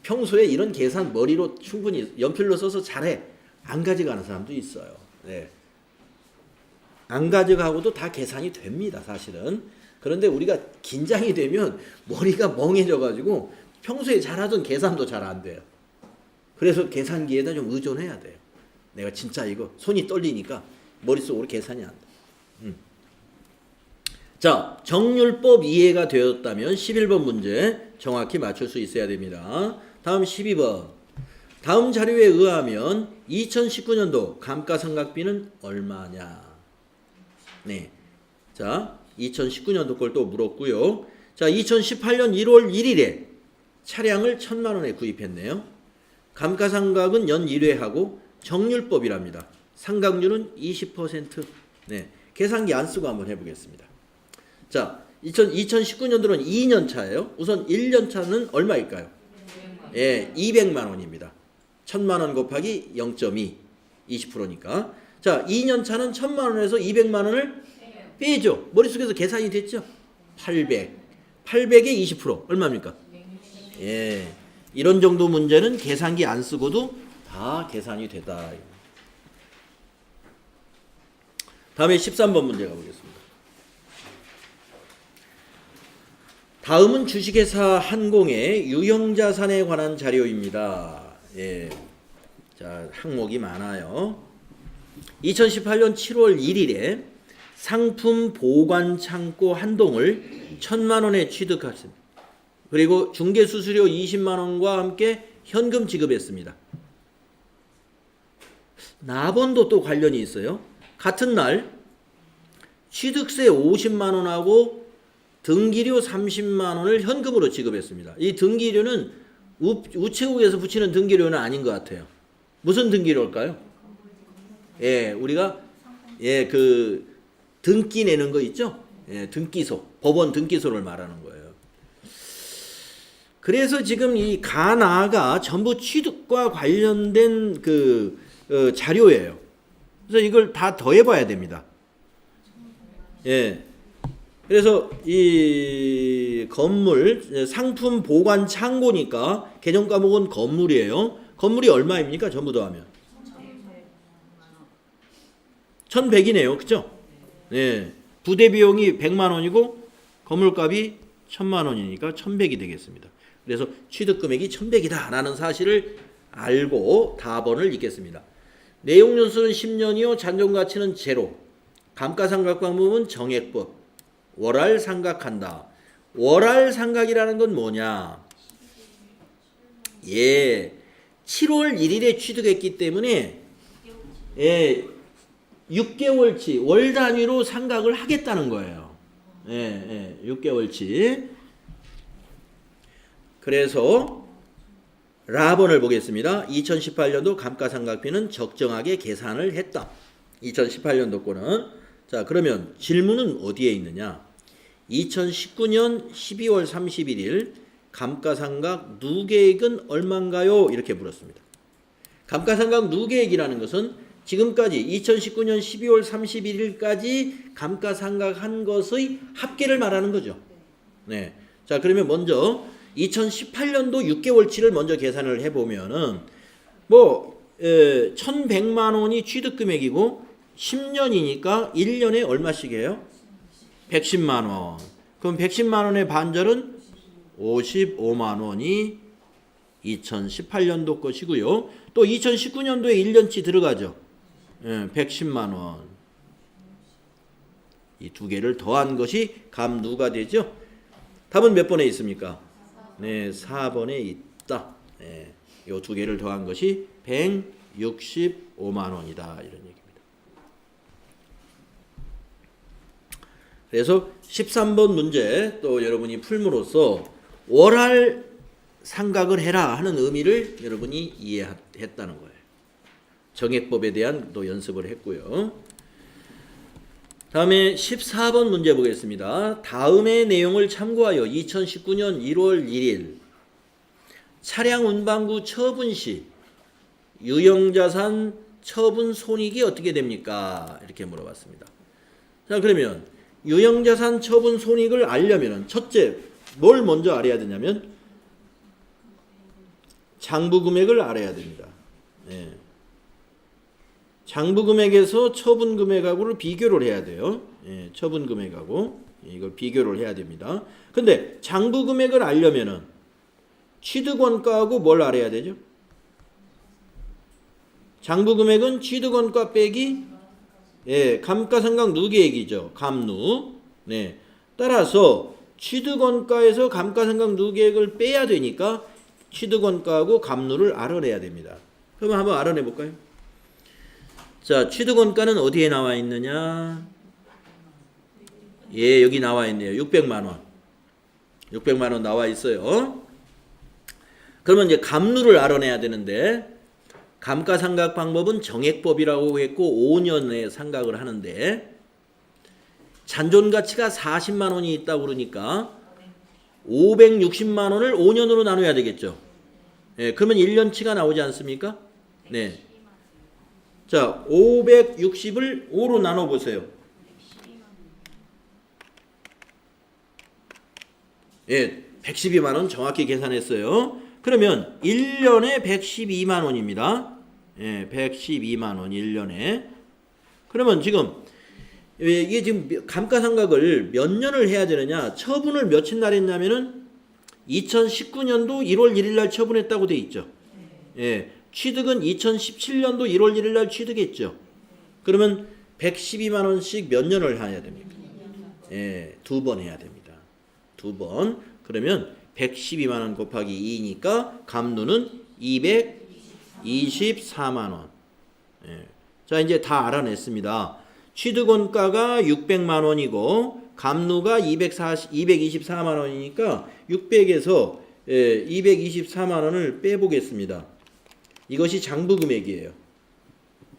Speaker 1: 평소에 이런 계산 머리로 충분히 연필로 써서 잘해. 안 가져가는 사람도 있어요. 안 가져가고도 다 계산이 됩니다. 사실은. 그런데 우리가 긴장이 되면 머리가 멍해져가지고 평소에 잘하던 계산도 잘 안 돼요. 그래서 계산기에다 좀 의존해야 돼요. 내가 진짜 이거 손이 떨리니까 머릿속으로 계산이 안 돼. 자, 정률법 이해가 되었다면 11번 문제 정확히 맞출 수 있어야 됩니다. 다음 12번. 다음 자료에 의하면 2019년도 감가상각비는 얼마냐? 자, 2019년도 걸 또 물었고요. 자, 2018년 1월 1일에 차량을 1000만 원에 구입했네요. 감가상각은 연 1회 하고 정률법이랍니다. 상각률은 20%. 계산기 안 쓰고 한번 해보겠습니다. 자, 2019년도는 2년 차예요. 우선 1년 차는 얼마일까요? 200만 원입니다. 1000만 원 곱하기 0.2, 20%니까. 자, 2년 차는 1000만 원에서 200만 원을 빼죠. 머릿속에서 계산이 됐죠? 800. 800에 20% 얼마입니까? 이런 정도 문제는 계산기 안 쓰고도 다 계산이 되다. 다음에 13번 문제 가보겠습니다. 다음은 주식회사 한공의 유형자산에 관한 자료입니다. 자, 항목이 많아요. 2018년 7월 1일에 상품 보관 창고 한 동을 1000만 원에 취득했습니다. 그리고 중개수수료 20만 원과 함께 현금 지급했습니다. 납원도 또 관련이 있어요. 같은 날 취득세 50만 원하고 등기료 30만 원을 현금으로 지급했습니다. 이 등기료는 우체국에서 붙이는 등기료는 아닌 것 같아요. 무슨 등기료일까요? 우리가 그 등기 내는 거 있죠? 등기소, 법원 등기소를 말하는 거예요. 그래서 지금 이 가나가 전부 취득과 관련된 그 자료예요. 그래서 이걸 다 더해봐야 됩니다. 그래서 이 건물 상품 보관 창고니까 개정 과목은 건물이에요. 건물이 얼마입니까? 전부 더하면 1100이네요. 그죠? 부대 비용이 100만 원이고 건물값이 1000만 원이니까 1100이 되겠습니다. 그래서 취득금액이 1,100이다 라는 사실을 알고 답원을 읽겠습니다. 내용연수는 10년이요. 잔존가치는 제로. 감가상각방법은 정액법. 월할상각한다. 월할상각이라는 건 뭐냐? 예, 7월 1일에 취득했기 때문에 6개월치 월 단위로 상각을 하겠다는 거예요. 6개월치. 그래서 라번을 보겠습니다. 2018년도 감가상각비는 적정하게 계산을 했다. 2018년도 거는. 자, 그러면 질문은 어디에 있느냐? 2019년 12월 31일 감가상각 누계액은 얼마인가요? 이렇게 물었습니다. 감가상각 누계액이라는 것은 지금까지 2019년 12월 31일까지 감가상각한 것의 합계를 말하는 거죠. 네. 자, 그러면 먼저 2018년도 6개월치를 먼저 계산을 해보면은 1,100만 원이 취득금액이고 10년이니까 1년에 얼마씩 해요? 110만 원. 그럼 110만 원의 반절은 55만 원이 2018년도 것이고요. 또 2019년도에 1년치 들어가죠. 110만 원. 이 두 개를 더한 것이 감누가 되죠. 답은 몇 번에 있습니까? 네, 4번에 있다. 네, 이 두 개를 더한 것이 165만 원이다. 이런 얘기입니다. 그래서 13번 문제 또 여러분이 풀므로써 월할 상각을 해라 하는 의미를 여러분이 이해했다는 거예요. 정액법에 대한 또 연습을 했고요. 다음에 14번 문제 보겠습니다. 다음의 내용을 참고하여 2019년 1월 1일 차량 운반구 처분 시 유형자산 처분 손익이 어떻게 됩니까? 이렇게 물어봤습니다. 자, 그러면 유형자산 처분 손익을 알려면 첫째 뭘 먼저 알아야 되냐면 장부금액을 알아야 됩니다. 네. 장부금액에서 처분금액하고를 비교를 해야 돼요. 예, 처분금액하고 이걸 비교를 해야 됩니다. 근데 장부금액을 알려면은 취득원가하고 뭘 알아야 되죠? 장부금액은 취득원가 빼기 감가상각 누계액이죠. 감누. 네. 따라서 취득원가에서 감가상각 누계액을 빼야 되니까 취득원가하고 감누를 알아내야 됩니다. 그러면 한번 알아내 볼까요? 자, 취득원가는 어디에 나와 있느냐? 예, 여기 나와 있네요. 600만 원. 600만 원 나와 있어요. 그러면 이제 감누를 알아내야 되는데 감가상각 방법은 정액법이라고 했고 5년에 상각을 하는데 잔존가치가 40만 원이 있다고 그러니까 560만 원을 5년으로 나눠야 되겠죠. 예, 그러면 1년치가 나오지 않습니까? 네. 자, 560을 5로 나눠 보세요. 예, 112만 원 정확히 계산했어요. 그러면 1년에 112만 원입니다. 예, 112만 원 1년에. 그러면 지금 이게 지금 감가상각을 몇 년을 해야 되느냐? 처분을 며칠 날 했냐면은 2019년도 1월 1일 날 처분했다고 돼 있죠. 예. 취득은 2017년도 1월 1일 날 취득했죠. 그러면 112만 원씩 몇 년을 해야 됩니까? 예, 2번 해야 됩니다. 2번. 그러면 112만 원 곱하기 2니까 감누는 224만 원. 예. 자, 이제 다 알아냈습니다. 취득원가가 600만 원이고 감누가 224만 원이니까 600에서 224만 원을 빼보겠습니다. 이것이 장부금액이에요.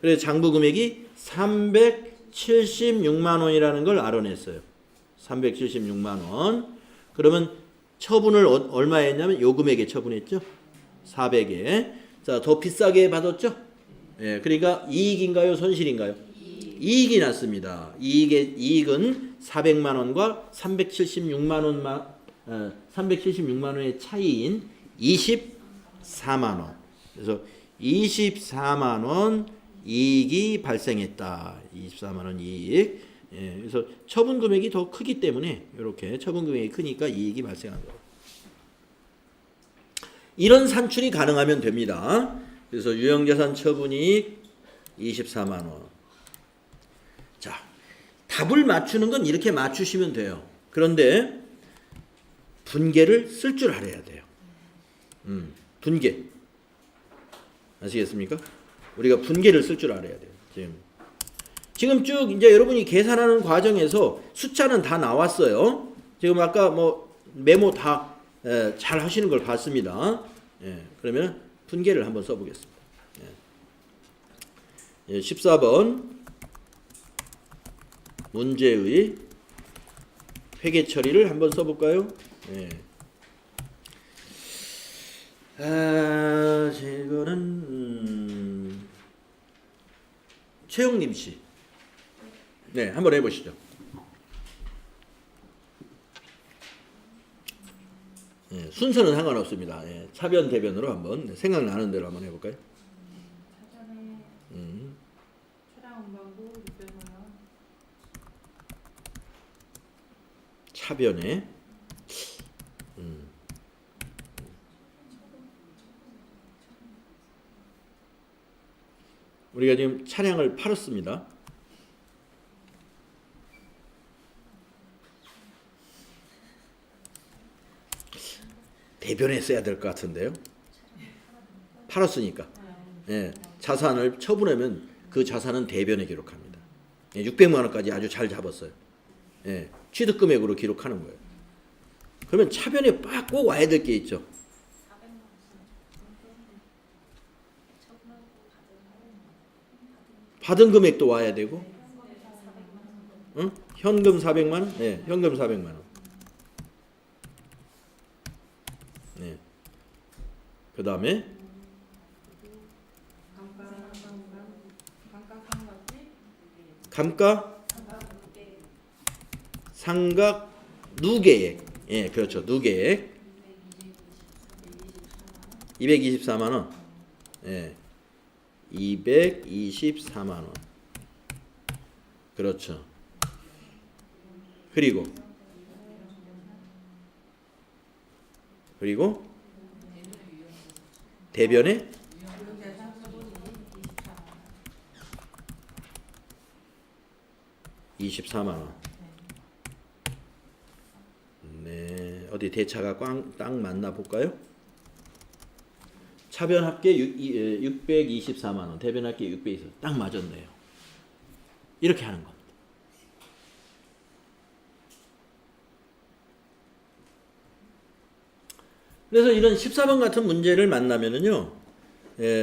Speaker 1: 그래서 장부금액이 376만 원이라는 걸 알아냈어요. 376만 원. 그러면 처분을 얼마에 했냐면 요 금액에 처분했죠. 400에. 자, 더 비싸게 받았죠. 예, 그러니까 이익인가요? 손실인가요? 이익이 났습니다. 이익은 400만 원과 376만 원의 차이인 24만 원. 그래서 24만 원 이익이 발생했다. 24만 원 이익. 예, 그래서 처분 금액이 더 크기 때문에 이렇게 처분 금액이 크니까 이익이 발생한 거예요. 이런 산출이 가능하면 됩니다. 그래서 유형자산 처분이익 24만 원. 자, 답을 맞추는 건 이렇게 맞추시면 돼요. 그런데 분계를 쓸 줄 알아야 돼요. 분계. 아시겠습니까? 우리가 분계를 쓸 줄 알아야 돼요. 지금 쭉 이제 여러분이 계산하는 과정에서 숫자는 다 나왔어요. 지금 아까 뭐 메모 다 잘 하시는 걸 봤습니다. 그러면 분계를 한번 써보겠습니다. 14번 문제의 회계 처리를 한번 써볼까요? 이거는 최영림 씨, 네, 한번 해보시죠. 순서는 상관없습니다. 차변 대변으로 한번 생각나는 대로 한번 해볼까요?
Speaker 3: 사전에 차량 운반부 600만 원,
Speaker 1: 차변에 우리가 지금 차량을 팔았습니다. 대변에 써야 될 것 같은데요. 팔았으니까. 자산을 처분하면 그 자산은 대변에 기록합니다. 600만 원까지 아주 잘 잡았어요. 취득금액으로 기록하는 거예요. 그러면 차변에 꼭 와야 될 게 있죠. 받은 금액도 와야 되고, 현금 400만 원? 네, 현금 400만 원. 그 다음에 감가 상각 누계액. 그렇죠. 누계액 224만 원. 224만 원. 그렇죠. 그리고 대변에 24만 원. 네, 어디 대차가 딱 맞나 볼까요? 차변 합계 624만 원, 대변 합계 624만 원. 딱 맞았네요. 이렇게 하는 겁니다. 그래서 이런 14번 같은 문제를 만나면은요,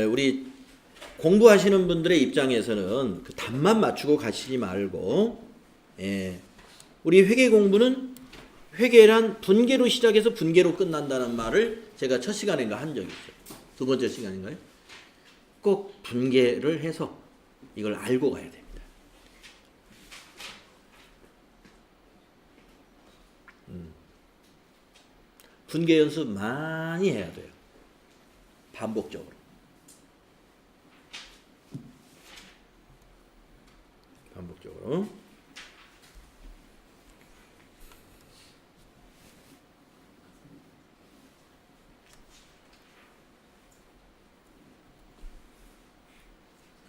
Speaker 1: 우리 공부하시는 분들의 입장에서는 그 답만 맞추고 가시지 말고, 우리 회계 공부는 회계란 분계로 시작해서 분계로 끝난다는 말을 제가 첫 시간인가 한 적이 있어요. 두 번째 시간인가요? 꼭 분계를 해서 이걸 알고 가야 됩니다. 분계 연습 많이 해야 돼요. 반복적으로. 반복적으로.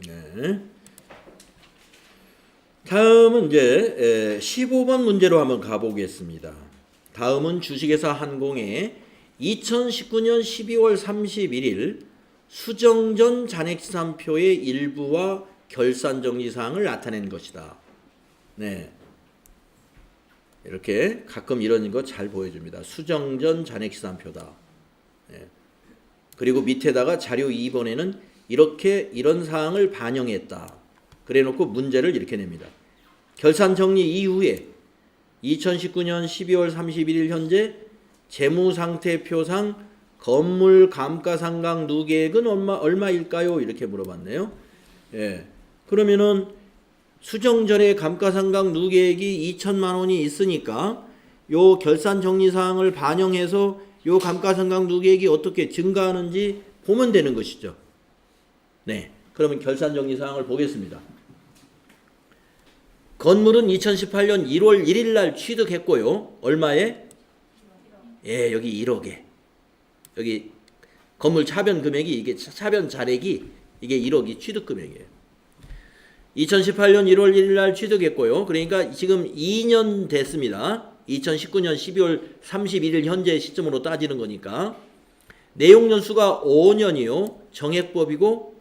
Speaker 1: 네. 다음은 이제 15번 문제로 한번 가보겠습니다. 다음은 주식회사 한공의 2019년 12월 31일 수정전 잔액시산표의 일부와 결산정지사항을 나타낸 것이다. 네. 이렇게 가끔 이런 거 잘 보여줍니다. 수정전 잔액시산표다. 네. 그리고 밑에다가 자료 2번에는 이런 사항을 반영했다. 그래 놓고 문제를 이렇게 냅니다. 결산정리 이후에 2019년 12월 31일 현재 재무상태표상 건물 감가상각 누계액은 얼마일까요? 이렇게 물어봤네요. 그러면은 수정전에 감가상각 누계액이 2천만 원이 있으니까 요 결산정리사항을 반영해서 요 감가상각 누계액이 어떻게 증가하는지 보면 되는 것이죠. 네, 그러면 결산정리사항을 보겠습니다. 건물은 2018년 1월 1일 날 취득했고요. 얼마에? 여기 1억에. 여기 건물 차변 금액이 이게 차변 잔액이 이게 1억이 취득 금액이에요. 2018년 1월 1일 날 취득했고요. 그러니까 지금 2년 됐습니다. 2019년 12월 31일 현재 시점으로 따지는 거니까 내용 연수가 5년이요. 정액법이고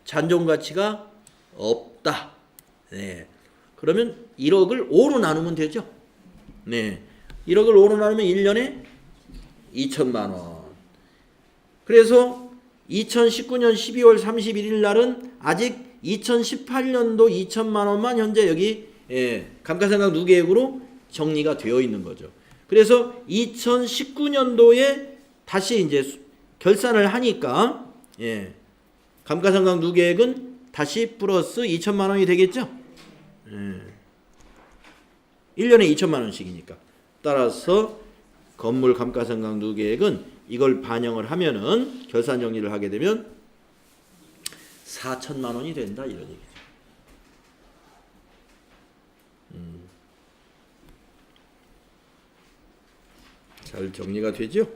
Speaker 1: 잔존 가치가 없다. 네. 그러면 1억을 5로 나누면 되죠. 네. 1억을 5로 나누면 1년에 2천만 원. 그래서 2019년 12월 31일 날은 아직 2018년도 2천만 원만 현재 여기 감가상각 누계액으로 정리가 되어 있는 거죠. 그래서 2019년도에 다시 이제 결산을 하니까 감가상각 누계액은 다시 플러스 2천만 원이 되겠죠. 1년에 2천만 원씩이니까. 따라서 건물 감가상각 누계액은 이걸 반영을 하면은 결산 정리를 하게 되면 4천만 원이 된다 이런 얘기죠. 잘 정리가 되죠?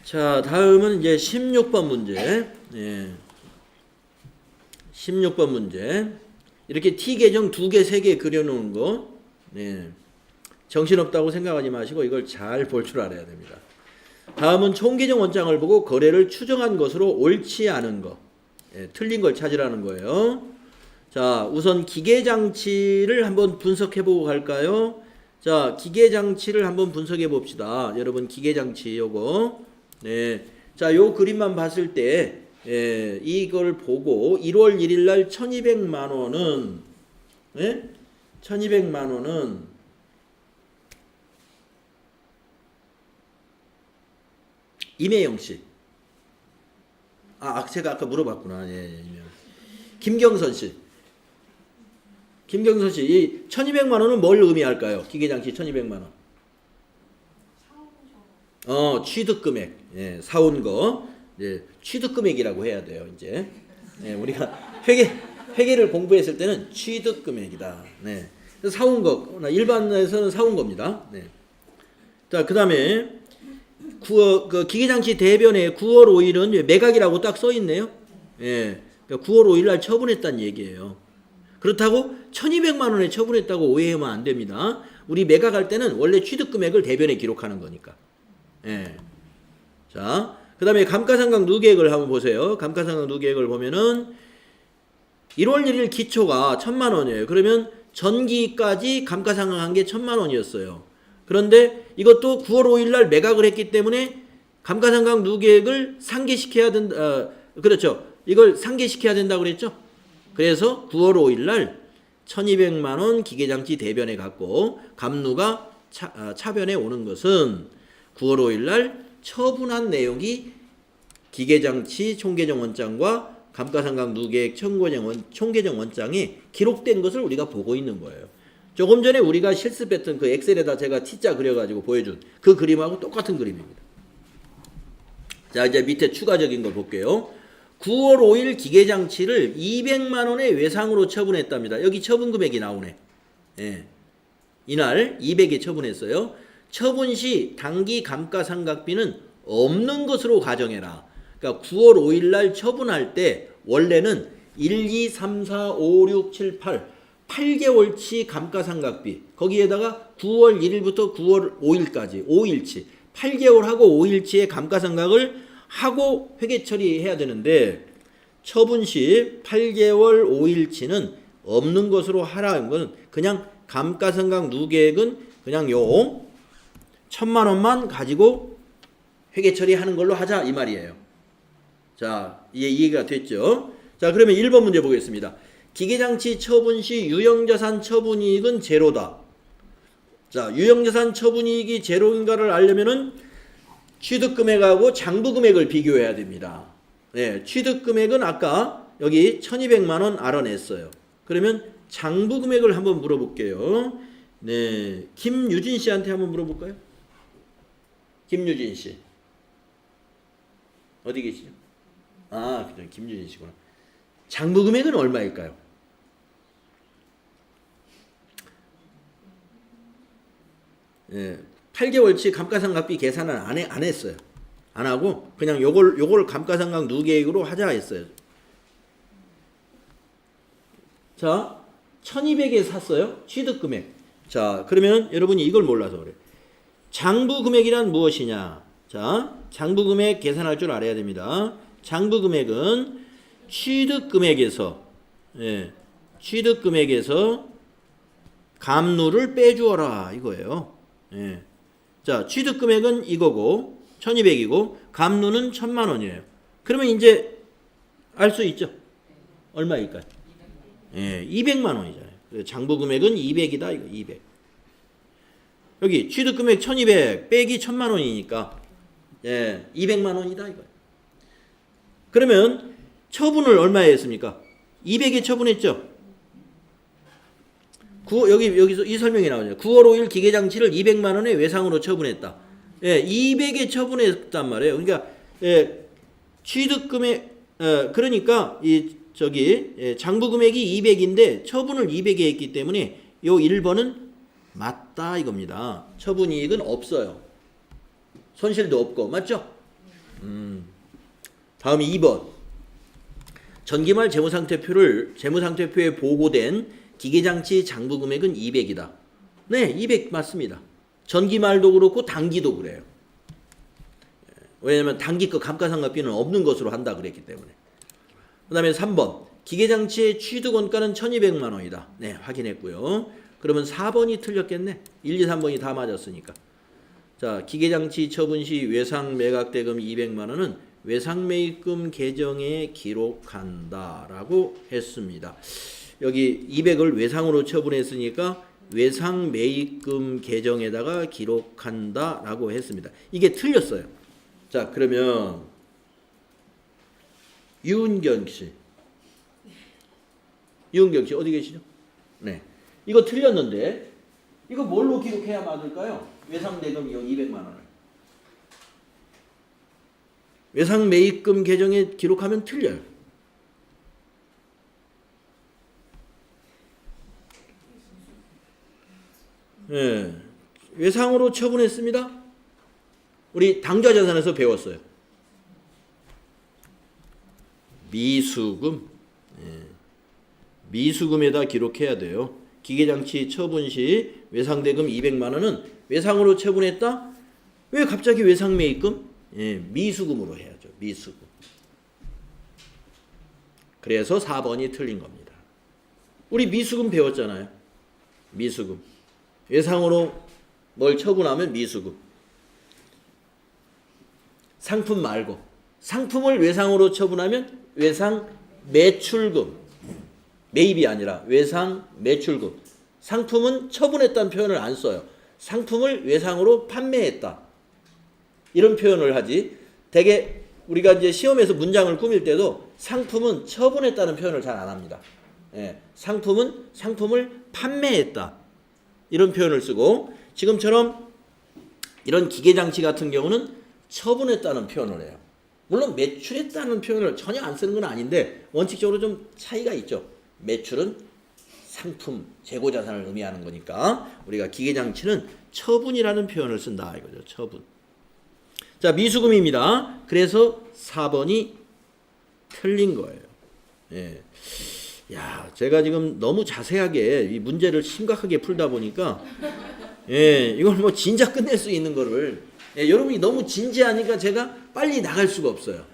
Speaker 1: 자, 다음은 이제 16번 문제. 16번 문제. 이렇게 T 계정 2개, 3개 그려놓은 거. 정신없다고 생각하지 마시고 이걸 잘 볼 줄 알아야 됩니다. 다음은 총계정 원장을 보고 거래를 추정한 것으로 옳지 않은 거, 틀린 걸 찾으라는 거예요. 자, 우선 기계장치를 한번 분석해보고 갈까요? 자, 기계장치를 한번 분석해 봅시다. 여러분 기계장치 요거. 자, 요 그림만 봤을 때 이걸 보고 1월 1일 날 1200만 원은 1200만 원은 임혜영 씨. 제가 아까 물어봤구나. 김경선 씨. 김경선 씨, 이 1200만 원은 뭘 의미할까요? 기계장치 1200만 원. 취득 금액. 사온 거. 취득 금액이라고 해야 돼요, 이제. 우리가 회계를 공부했을 때는 취득 금액이다. 사온 거. 일반에서는 사온 겁니다. 자, 그다음에 그 기계장치 대변에 9월 5일은 매각이라고 딱 써 있네요. 그러니까 9월 5일 날 처분했다는 얘기예요. 그렇다고 1200만 원에 처분했다고 오해하면 안 됩니다. 우리 매각할 때는 원래 취득 금액을 대변에 기록하는 거니까. 자, 그다음에 감가상각 누계액을 한번 보세요. 감가상각 누계액을 보면은 1월 1일 기초가 1000만 원이에요. 그러면 전기까지 감가상각한 게 1000만 원이었어요. 그런데 이것도 9월 5일 날 매각을 했기 때문에 감가상각 누계액을 상계시켜야 된다. 그렇죠. 이걸 상계시켜야 된다고 그랬죠. 그래서 9월 5일 날 1200만 원 기계장치 대변에 갖고 감누가 차변에 오는 것은 9월 5일 날 처분한 내용이 기계장치 총계정 원장과 감가상각 누계액 총계정 원장에 기록된 것을 우리가 보고 있는 거예요. 조금 전에 우리가 실습했던 그 엑셀에다 제가 T자 그려가지고 보여준 그 그림하고 똑같은 그림입니다. 자, 이제 밑에 추가적인 걸 볼게요. 9월 5일 기계장치를 200만 원의 외상으로 처분했답니다. 여기 처분 금액이 나오네. 이날 200에 처분했어요. 처분 시 당기 감가상각비는 없는 것으로 가정해라. 그러니까 9월 5일 날 처분할 때 원래는 1, 2, 3, 4, 5, 6, 7, 8개월치 감가상각비 거기에다가 9월 1일부터 9월 5일까지 5일치 8개월하고 5일치의 감가상각을 하고 회계 처리해야 되는데 처분 시 8개월 5일치는 없는 것으로 하라는 건 그냥 감가상각 누계액은 그냥 요 1000만 원만 가지고 회계 처리하는 걸로 하자 이 말이에요. 자, 이해가 됐죠? 자, 그러면 1번 문제 보겠습니다. 기계장치 처분 시 유형자산 처분이익은 제로다. 자, 유형자산 처분이익이 제로인가를 알려면은 취득금액하고 장부금액을 비교해야 됩니다. 취득금액은 아까 여기 1200만 원 알아냈어요. 그러면 장부금액을 한번 물어볼게요. 김유진 씨한테 한번 물어볼까요? 김유진 씨. 어디 계시죠? 그죠. 김유진 씨구나. 장부금액은 얼마일까요? 8개월치 감가상각비 계산은 안 했어요. 안 하고 그냥 요걸 감가상각 누계액으로 하자 했어요. 자, 1200에 샀어요. 취득금액. 자, 그러면 여러분이 이걸 몰라서 그래요. 장부금액이란 무엇이냐? 자, 장부금액 계산할 줄 알아야 됩니다. 장부금액은 취득금액에서 취득금액에서 감루를 빼주어라 이거예요. 자, 취득금액은 이거고 1200이고 감루는 1000만 원이에요. 그러면 이제 알 수 있죠? 얼마일까요? 200만 원이잖아요. 장부금액은 200이다 이거 200. 여기 취득금액 1200 빼기 1000만 원이니까 200만 원이다 이거. 그러면 처분을 얼마에 했습니까? 200에 처분했죠. 여기서 이 설명이 나오죠. 9월 5일 기계장치를 200만 원에 외상으로 처분했다. 200에 처분했단 말이에요. 그러니까 취득금액 그러니까 장부금액이 200인데 처분을 200에 했기 때문에 요 1번은 맞다 이겁니다. 처분이익은 없어요. 손실도 없고 맞죠? 다음 2번. 전기말 재무상태표에 보고된 기계장치 장부금액은 200이다. 네, 200 맞습니다. 전기말도 그렇고 단기도 그래요. 왜냐하면 단기 거 감가상각비는 없는 것으로 한다 그랬기 때문에. 그 다음에 3번. 기계장치의 취득원가는 1200만 원이다. 네, 확인했고요. 그러면 4번이 틀렸겠네. 1, 2, 3번이 다 맞았으니까. 자, 기계장치 처분 시 외상 매각대금 200만 원은 외상매입금 계정에 기록한다라고 했습니다. 여기 200을 외상으로 처분했으니까 외상매입금 계정에다가 기록한다라고 했습니다. 이게 틀렸어요. 자, 그러면 유은경 씨 어디 계시죠? 네, 이거 틀렸는데 이거 뭘로 기록해야 맞을까요? 외상대금 200만 원을 외상매입금 계정에 기록하면 틀려요. 외상으로 처분했습니다. 우리 당좌자산에서 배웠어요. 미수금. 미수금에다 기록해야 돼요. 기계장치 처분 시 외상대금 200만 원은 외상으로 처분했다? 왜 갑자기 외상매입금? 미수금으로 해야죠. 미수금. 그래서 4번이 틀린 겁니다. 우리 미수금 배웠잖아요. 미수금. 외상으로 뭘 처분하면 미수금. 상품 말고 상품을 외상으로 처분하면 외상 매출금. 매입이 아니라 외상 매출금. 상품은 처분했다는 표현을 안 써요. 상품을 외상으로 판매했다. 이런 표현을 하지. 대개 우리가 이제 시험에서 문장을 꾸밀 때도 상품은 처분했다는 표현을 잘 안 합니다. 상품은 상품을 판매했다. 이런 표현을 쓰고 지금처럼 이런 기계장치 같은 경우는 처분했다는 표현을 해요. 물론 매출했다는 표현을 전혀 안 쓰는 건 아닌데 원칙적으로 좀 차이가 있죠. 매출은 상품, 재고자산을 의미하는 거니까 우리가 기계장치는 처분이라는 표현을 쓴다 이거죠. 처분. 자, 미수금입니다. 그래서 4번이 틀린 거예요. 야, 제가 지금 너무 자세하게 이 문제를 심각하게 풀다 보니까 이걸 뭐 진짜 끝낼 수 있는 거를 여러분이 너무 진지하니까 제가 빨리 나갈 수가 없어요.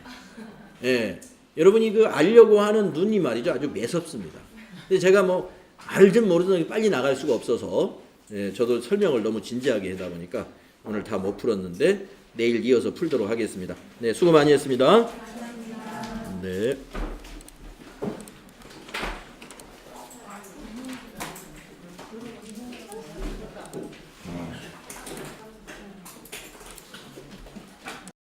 Speaker 1: 여러분이 그 알려고 하는 눈이 말이죠. 아주 매섭습니다. 근데 제가 뭐 알든 모르든 빨리 나갈 수가 없어서 저도 설명을 너무 진지하게 하다 보니까 오늘 다 못 풀었는데 내일 이어서 풀도록 하겠습니다. 네, 수고 많이 했습니다. 네.